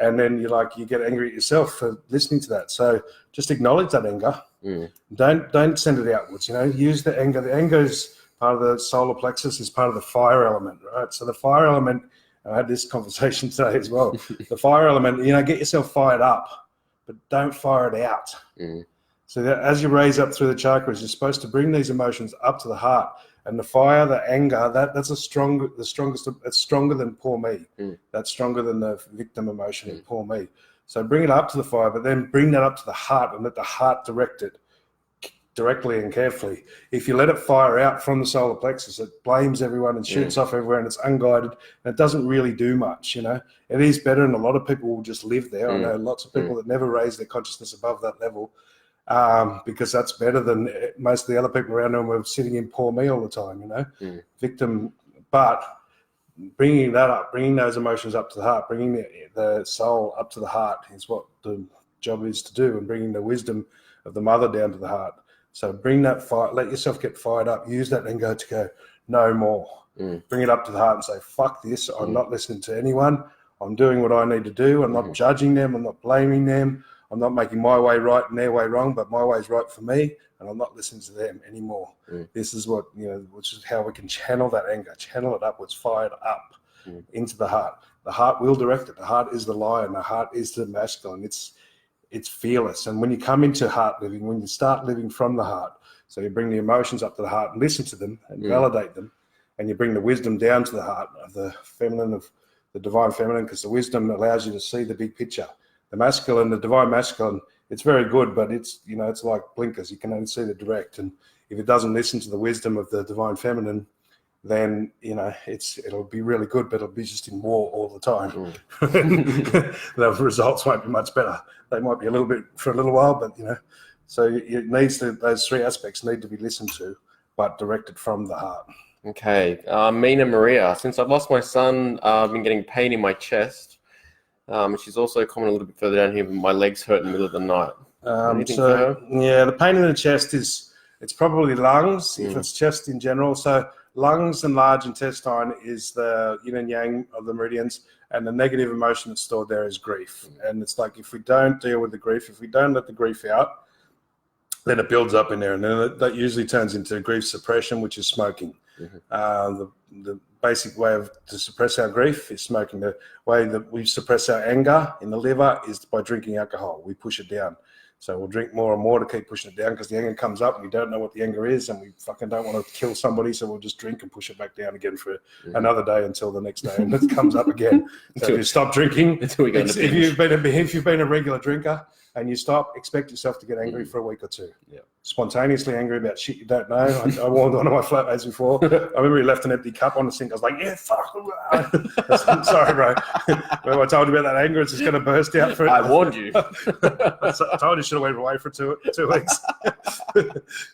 And then you get angry at yourself for listening to that. So just acknowledge that anger. Don't send it outwards. You know, use the anger. The anger is part of the solar plexus, is part of the fire element, right? So the fire element. I had this conversation today as well. The fire element. You know, get yourself fired up, but don't fire it out. So that as you raise up through the chakras, you're supposed to bring these emotions up to the heart. And the fire, the anger, that's the strongest. It's stronger than poor me. That's stronger than the victim emotion in poor me. So bring it up to the fire, but then bring that up to the heart and let the heart direct it. directly and carefully. If you let it fire out from the solar plexus, it blames everyone and shoots off everywhere, and it's unguided, and it doesn't really do much, you know. It is better, and a lot of people will just live there. I know lots of people that never raise their consciousness above that level, because that's better than most of the other people around them who are sitting in poor me all the time, you know, victim. But bringing that up, bringing those emotions up to the heart, bringing the soul up to the heart is what the job is to do, and bringing the wisdom of the mother down to the heart. So bring that fire, let yourself get fired up, use that and go no more. Bring it up to the heart and say, fuck this, I'm not listening to anyone, I'm doing what I need to do, I'm not judging them, I'm not blaming them, I'm not making my way right and their way wrong, but my way is right for me, and I'm not listening to them anymore. This is what, you know, which is how we can channel that anger, channel it upwards, fired up into the heart. The heart will direct it. The heart is the lion, the heart is the masculine. It's fearless. And when you come into heart living, when you start living from the heart, so you bring the emotions up to the heart and listen to them and validate them, and you bring the wisdom down to the heart of the feminine, of the divine feminine, because the wisdom allows you to see the big picture. The masculine, the divine masculine, it's very good, but it's, you know, it's like blinkers. You can only see the direct. And if it doesn't listen to the wisdom of the divine feminine, then, you know, it'll be really good, but it'll be just in war all the time. The results won't be much better. They might be a little bit for a little while, but, you know, so it needs to, those three aspects need to be listened to, but directed from the heart. Okay. Mina Maria, since I've lost my son, I've been getting pain in my chest. She's also commented a little bit further down here, my legs hurt in the middle of the night. Yeah, the pain in the chest it's probably lungs, if it's chest in general. So lungs and large intestine is the yin and yang of the meridians, and the negative emotion that's stored there is grief. And it's like, if we don't deal with the grief, if we don't let the grief out, then it builds up in there, and then that usually turns into grief suppression, which is smoking. The basic way to suppress our grief is smoking. The way that we suppress our anger in the liver is by drinking alcohol. We push it down. So we'll drink more and more to keep pushing it down, because the anger comes up and we don't know what the anger is, and we fucking don't want to kill somebody, so we'll just drink and push it back down again for another day until the next day, and it comes up again. So if you stop drinking, if you've been a regular drinker and you stop, expect yourself to get angry for a week or two. Spontaneously angry about shit you don't know. I warned one of my flatmates before. I remember he left an empty cup on the sink. I was like, yeah, fuck. Sorry, bro. Remember I told you about that anger? It's just going to burst out for it. I warned you. I told you should have went away for two weeks.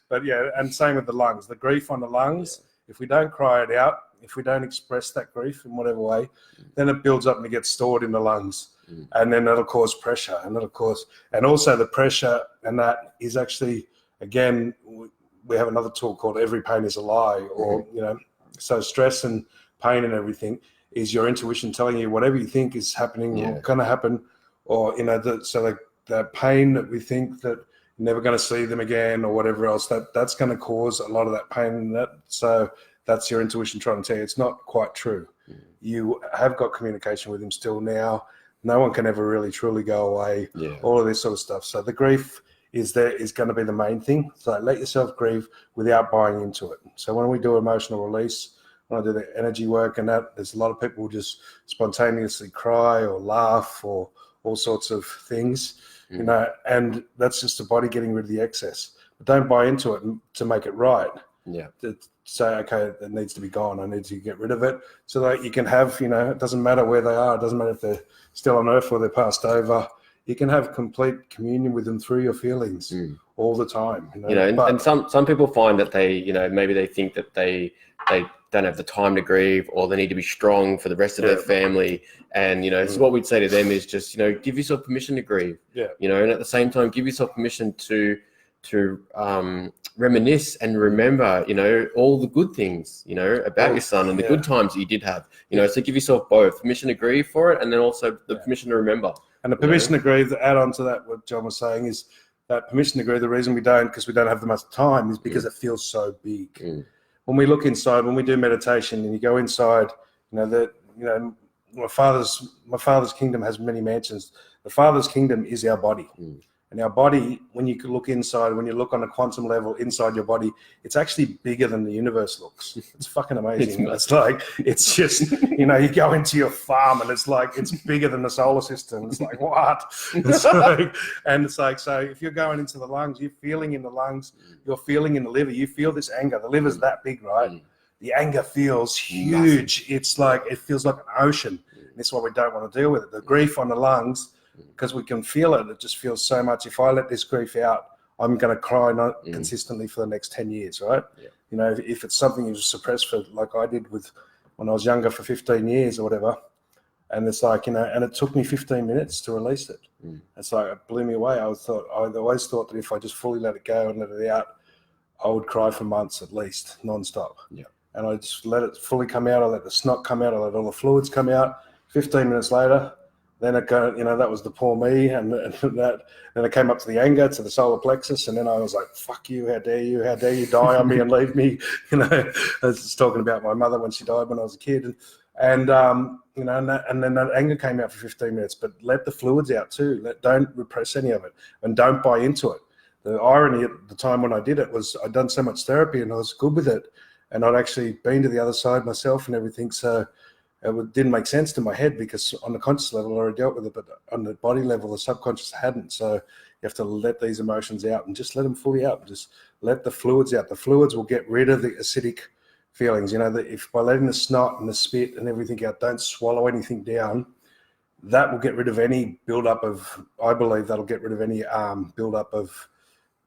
But yeah, and same with the lungs. The grief on the lungs, if we don't cry it out, if we don't express that grief in whatever way, then it builds up and it gets stored in the lungs. And then that'll cause pressure, and also the pressure, and that is actually, again, we have another tool called Every Pain is a Lie, or, you know, so stress and pain and everything is your intuition telling you whatever you think is happening or going to happen, or, you know, the pain that we think that you're never going to see them again or whatever else, that's going to cause a lot of that pain. So that's your intuition trying to tell you it's not quite true. You have got communication with him still now. No one can ever really truly go away, all of this sort of stuff. So the grief is going to be the main thing. So let yourself grieve without buying into it. So when we do emotional release, when I do the energy work and that, there's a lot of people who just spontaneously cry or laugh or all sorts of things, you know, and that's just the body getting rid of the excess. But don't buy into it to make it right. To say, okay, it needs to be gone. I need to get rid of it, so that you can have, you know, it doesn't matter where they are. It doesn't matter if they're still on earth or they're passed over. You can have complete communion with them through your feelings all the time. And some people find that they, you know, maybe they think that they don't have the time to grieve, or they need to be strong for the rest of their family. And, you know, so what we'd say to them is just, you know, give yourself permission to grieve. You know, and at the same time, give yourself permission to reminisce and remember, you know, all the good things, you know, about your son and the good times that you did have, you know. So give yourself both permission to grieve for it, and then also the permission to remember. And the permission to grieve, to add on to that, what John was saying, is that permission to grieve, the reason we don't, because we don't have that much time, is because it feels so big. When we look inside, when we do meditation and you go inside, my father's kingdom has many mansions. The Father's kingdom is our body. And our body, when you look inside, when you look on a quantum level inside your body, it's actually bigger than the universe looks. It's fucking amazing. It's just, you know, you go into your farm and it's like, it's bigger than the solar system. It's like, what? It's like, so if you're going into the lungs, you're feeling in the lungs, you're feeling in the liver, you feel this anger. The liver's that big, right? The anger feels huge. It's like, it feels like an ocean. That's why we don't want to deal with it. The grief on the lungs, because we can feel it, it just feels so much. If I let this grief out, I'm going to cry consistently for the next 10 years, right? Yeah. You know, if it's something you suppress for, like I did when I was younger for 15 years or whatever, and it's like, you know, and it took me 15 minutes to release it. It's like, it blew me away. I'd always thought that if I just fully let it go and let it out, I would cry for months at least, nonstop. Yeah. And I just let it fully come out. I let the snot come out. I let all the fluids come out. 15 minutes later, then it go, you know, that was the poor me, and then it came up to the anger, to the solar plexus, and then I was like, fuck you, how dare you die on me and leave me, you know. I was just talking about my mother when she died when I was a kid, and you know, and then that anger came out for 15 minutes, but let the fluids out too. Don't repress any of it, and don't buy into it. The irony at the time when I did it was I'd done so much therapy and I was good with it, and I'd actually been to the other side myself and everything, so it didn't make sense to my head because on the conscious level I already dealt with it, but on the body level the subconscious hadn't. So you have to let these emotions out and just let them fully out. Just let the fluids out. The fluids will get rid of the acidic feelings. You know, that if by letting the snot and the spit and everything out, don't swallow anything down, that will get rid of any buildup of, I believe that'll get rid of any buildup of,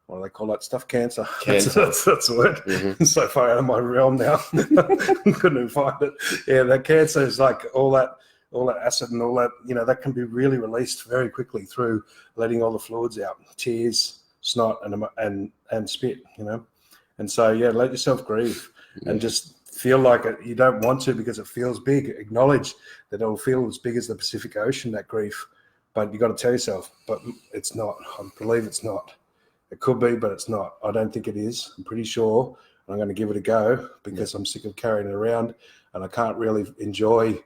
what do they call that stuff? Cancer. That's the word. It's so far out of my realm now. Couldn't even find it. Yeah, that cancer is like all that acid and all that, you know, that can be really released very quickly through letting all the fluids out, tears, snot, and spit, you know. And so, yeah, let yourself grieve and just feel like it. You don't want to because it feels big. Acknowledge that it'll feel as big as the Pacific Ocean, that grief. But you got to tell yourself, but it's not. I believe it's not. It could be, but it's not. I don't think it is. I'm pretty sure. I'm going to give it a go because I'm sick of carrying it around, and I can't really enjoy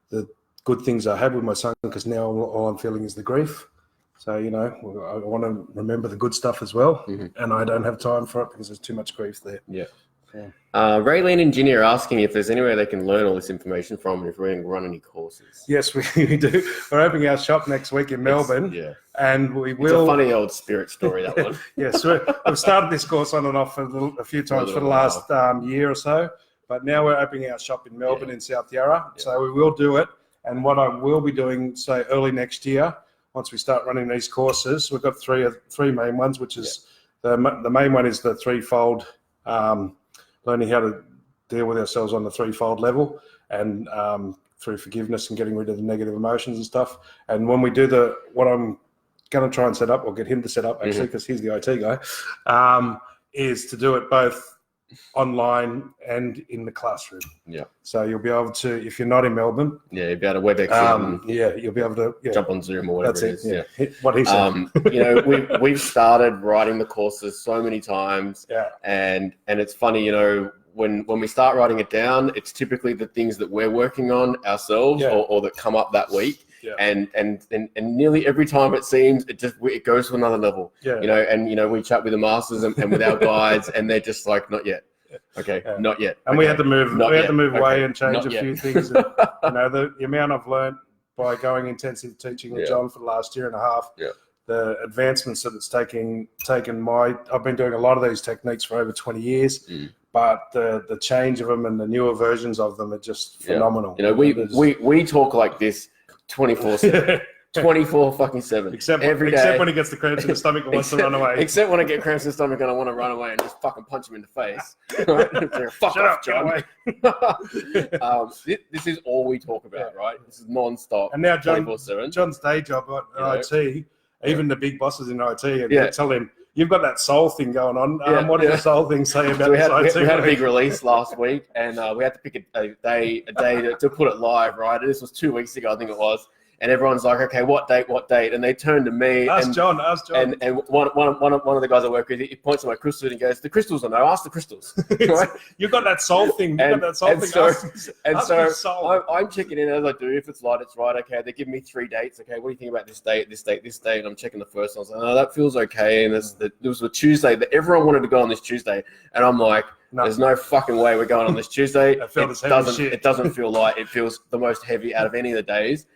the good things I had with my son because now all I'm feeling is the grief. So, you know, I want to remember the good stuff as well, and I don't have time for it because there's too much grief there. Yeah. Raylene and Ginny are asking if there's anywhere they can learn all this information from and if we're going to run any courses. Yes, we do. We're opening our shop next week in Melbourne. And we will. It's a funny old spirit story, that one. Yes, we've started this course on and off a few times for the last year or so, but now we're opening our shop in Melbourne in South Yarra. So we will do it. And what I will be doing, say, early next year, once we start running these courses, we've got three main ones, which is the main one is the threefold. Learning how to deal with ourselves on the threefold level and through forgiveness and getting rid of the negative emotions and stuff. And when we do what I'm going to try and set up, or get him to set up actually, because he's the IT guy, is to do it both online and in the classroom. Yeah. So you'll be able to, if you're not in Melbourne. Yeah, you'll be able to WebEx. You'll be able to jump on Zoom or whatever it is. Yeah. What he said. You know, we've started writing the courses so many times. Yeah. And it's funny, you know, when we start writing it down, it's typically the things that we're working on ourselves or that come up that week. Yeah. And nearly every time it seems it goes to another level. Yeah. You know, and you know, we chat with the masters and with our guides, and they're just like, not yet. Okay, not yet. And we had to move away and change a few things. And, you know, the amount I've learned by going intensive teaching with John for the last year and a half. Yeah. The advancements that it's taken I've been doing a lot of these techniques for over 20 years, but the change of them and the newer versions of them are just phenomenal. You know, we talk like this 24/7. 24/7. Except when he gets the cramps in the stomach and wants to run away. Except when I get cramps in the stomach and I want to run away and just fucking punch him in the face. Shut up, John. This is all we talk about, right? This is non-stop. And now John's day job at IT, even the big bosses in IT, and they tell him, you've got that soul thing going on. What does the soul thing say about this IT? We had a big release last week, and we had to pick a day to put it live, right? And this was 2 weeks ago, I think it was. and everyone's like, okay, what date? And they turn to me. Ask John. And one of the guys I work with, he points to my crystal and he goes, the crystals are no, ask the crystals. Right? You've got that soul thing. I'm checking in as I do. If it's light, it's right. Okay, they give me 3 dates. Okay, what do you think about this date, this date, this date? And I'm checking the first one. I was like, oh, that feels okay. And there was a Tuesday that everyone wanted to go on this Tuesday. And I'm like, there's no fucking way we're going on this Tuesday. It doesn't feel light. It feels the most heavy out of any of the days.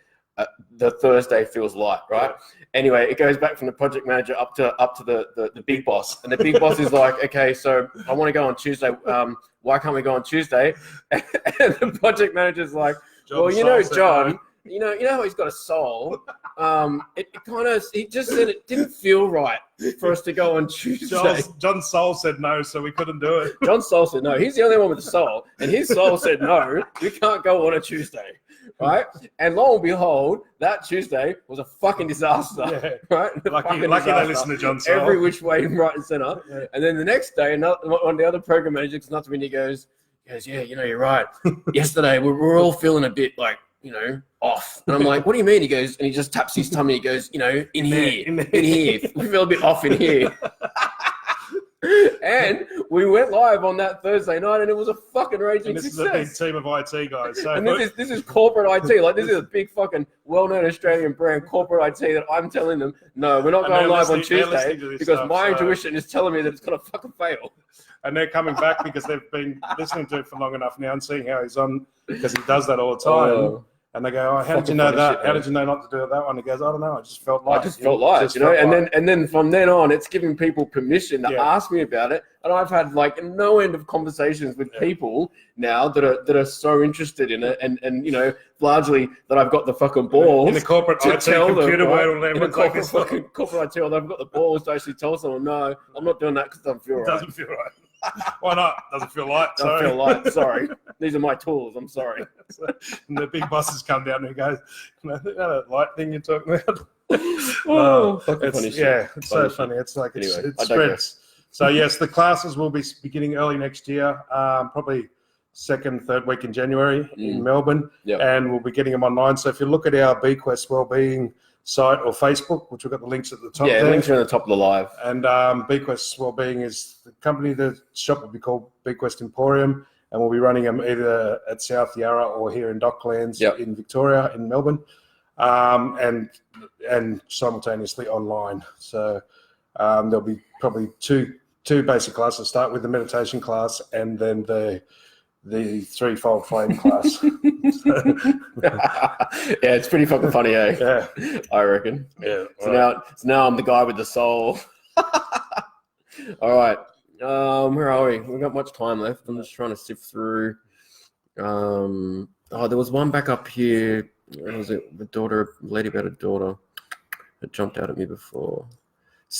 The Thursday feels light, right? Yeah. Anyway, it goes back from the project manager up to the big boss, and the big boss is like, okay, so I want to go on Tuesday. Why can't we go on Tuesday? And the project manager's like, well, John, you know how he's got a soul. He just said it didn't feel right for us to go on Tuesday. John's soul said no, so we couldn't do it. John's soul said no. He's the only one with a soul, and his soul said no. We can't go on a Tuesday. Right, and lo and behold, that Tuesday was a fucking disaster. Yeah. Right, lucky they listen to John's soul. Every which way, right and center. Yeah. And then the next day, one of the other program managers comes up to me and he goes, yeah, you're right. Yesterday we were all feeling a bit like, off. And I'm like, what do you mean? He goes, and he just taps his tummy. He goes, in here. We feel a bit off in here. And we went live on that Thursday night, and it was a fucking raging success. This is a big team of IT guys. So and this is corporate IT. Like, this is a big fucking well-known Australian brand, corporate IT, that I'm telling them, no, we're not going live on Tuesday because my intuition is telling me that it's going to fucking fail. And they're coming back because they've been listening to it for long enough now and seeing how he's on, because he does that all the time. And they go, oh, how did you know that? How did you know not to do that one? He goes, I don't know. I just felt light. And then from then on, it's giving people permission to ask me about it. And I've had like no end of conversations with people now that are so interested in it, and largely that I've got the fucking balls in the corporate IT computer world. In the corporate IT, I've got the balls to actually tell someone, no, I'm not doing that because it doesn't feel right. It doesn't feel right. Why not? Doesn't feel light. Doesn't feel light. Sorry. These are my tools. I'm sorry. And the big bosses come down and he goes, that light thing you're talking about? It's so funny. It's like it spreads. So yes, the classes will be beginning early next year, probably second, third week in January in Melbourne, and we'll be getting them online. So if you look at our BQuest Wellbeing site or Facebook, which we've got the links at the top. Yeah, links are at the top of the live. And BQuest Wellbeing is the company. The shop will be called BQuest Emporium, and we'll be running them either at South Yarra or here in Docklands in Victoria, in Melbourne, and simultaneously online. So there'll be probably two basic classes. Start with the meditation class, and then the threefold flame class. Yeah, it's pretty fucking funny, eh? Yeah, I reckon. Yeah. So now I'm the guy with the soul. All right. Where are we? We've got much time left. I'm just trying to sift through. There was one back up here. What was it? Lady about a daughter. It jumped out at me before.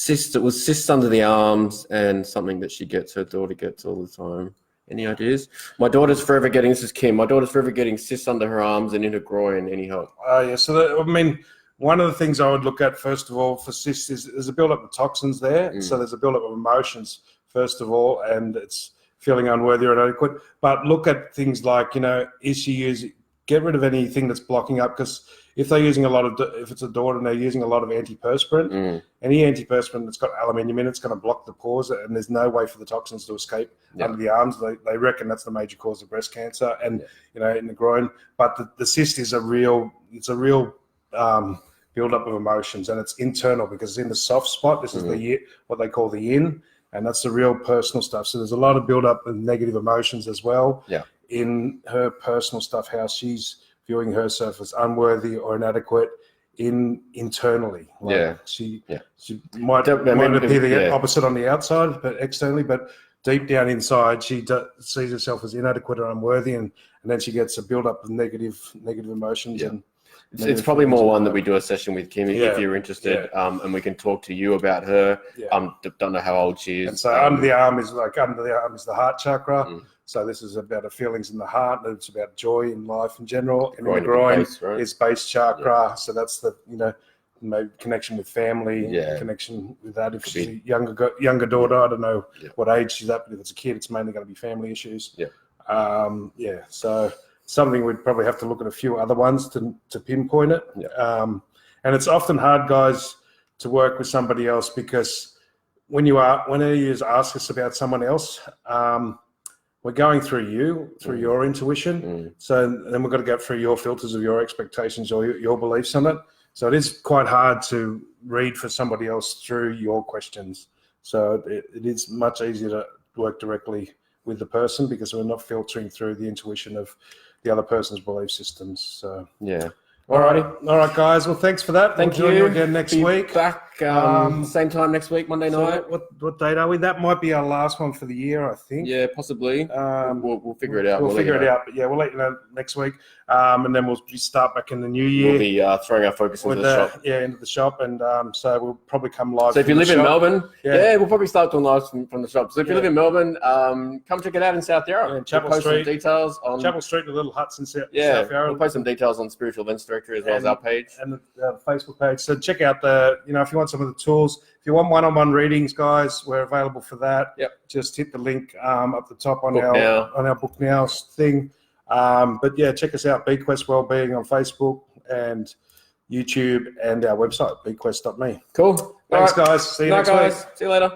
It was cysts under the arms and something that her daughter gets all the time. Any ideas? My daughter's forever getting, this is Kim, my daughter's forever getting cysts under her arms and in her groin. Any help? Yeah, so one of the things I would look at, first of all, for cysts is there's a build-up of toxins there. So there's a build-up of emotions, first of all, and it's feeling unworthy or inadequate. But look at things like, get rid of anything that's blocking up, because if it's a daughter and they're using a lot of antiperspirant, any antiperspirant that's got aluminium in it's going to block the pores, and there's no way for the toxins to escape under the arms. They reckon that's the major cause of breast cancer, and in the groin. But the cyst is a real build-up of emotions, and it's internal because it's in the soft spot. This is what they call the yin, and that's the real personal stuff. So there's a lot of build-up of negative emotions as well in her personal stuff, how she's viewing herself as unworthy or inadequate internally. She might appear the opposite on the outside, but externally, but deep down inside, she sees herself as inadequate or unworthy, and then she gets a build-up of negative emotions. And it's probably more one that we do a session with Kim if you're interested, and we can talk to you about her. Don't know how old she is. And so under the arm is the heart chakra. So this is about the feelings in the heart, and it's about joy in life in general. And in the groin is base chakra. So that's the maybe connection with family, connection with that. If she's a younger daughter, I don't know what age she's at, but if it's a kid, it's mainly going to be family issues. So something we'd probably have to look at a few other ones to pinpoint it. Yeah. And it's often hard, guys, to work with somebody else, because whenever you ask us about someone else, we're going through your intuition. So then we've got to go through your filters of your expectations or your beliefs on it. So it is quite hard to read for somebody else through your questions. So it is much easier to work directly with the person, because we're not filtering through the intuition of the other person's belief systems. So yeah. All right, guys. Well, thanks for that. Thank you. We'll join you again next week. Back same time next week, Monday night. What date are we? That might be our last one for the year, I think. Yeah, possibly. We'll figure it out. We'll figure it out. But yeah, we'll let you know next week, and then we'll start back in the new year. We'll be throwing our focus into the shop. Yeah, into the shop, and so we'll probably come live. So if you live in Melbourne, we'll probably start doing lives from the shop. So if you live in Melbourne, come check it out in South Yarra. Yeah, Chapel we'll post Street. Some details on Chapel Street, the little huts in South Yarra. We'll post some details on Spiritual Events Directory as well as our page. And the Facebook page. So check out if you want some of the tools, if you want one-on-one readings, guys, we're available for that. Yep. Just hit the link up the top on on our Book Now thing. But yeah, check us out, BQuest Wellbeing on Facebook and YouTube, and our website, bquest.me. Cool. Thanks, guys. See you next week. See you later.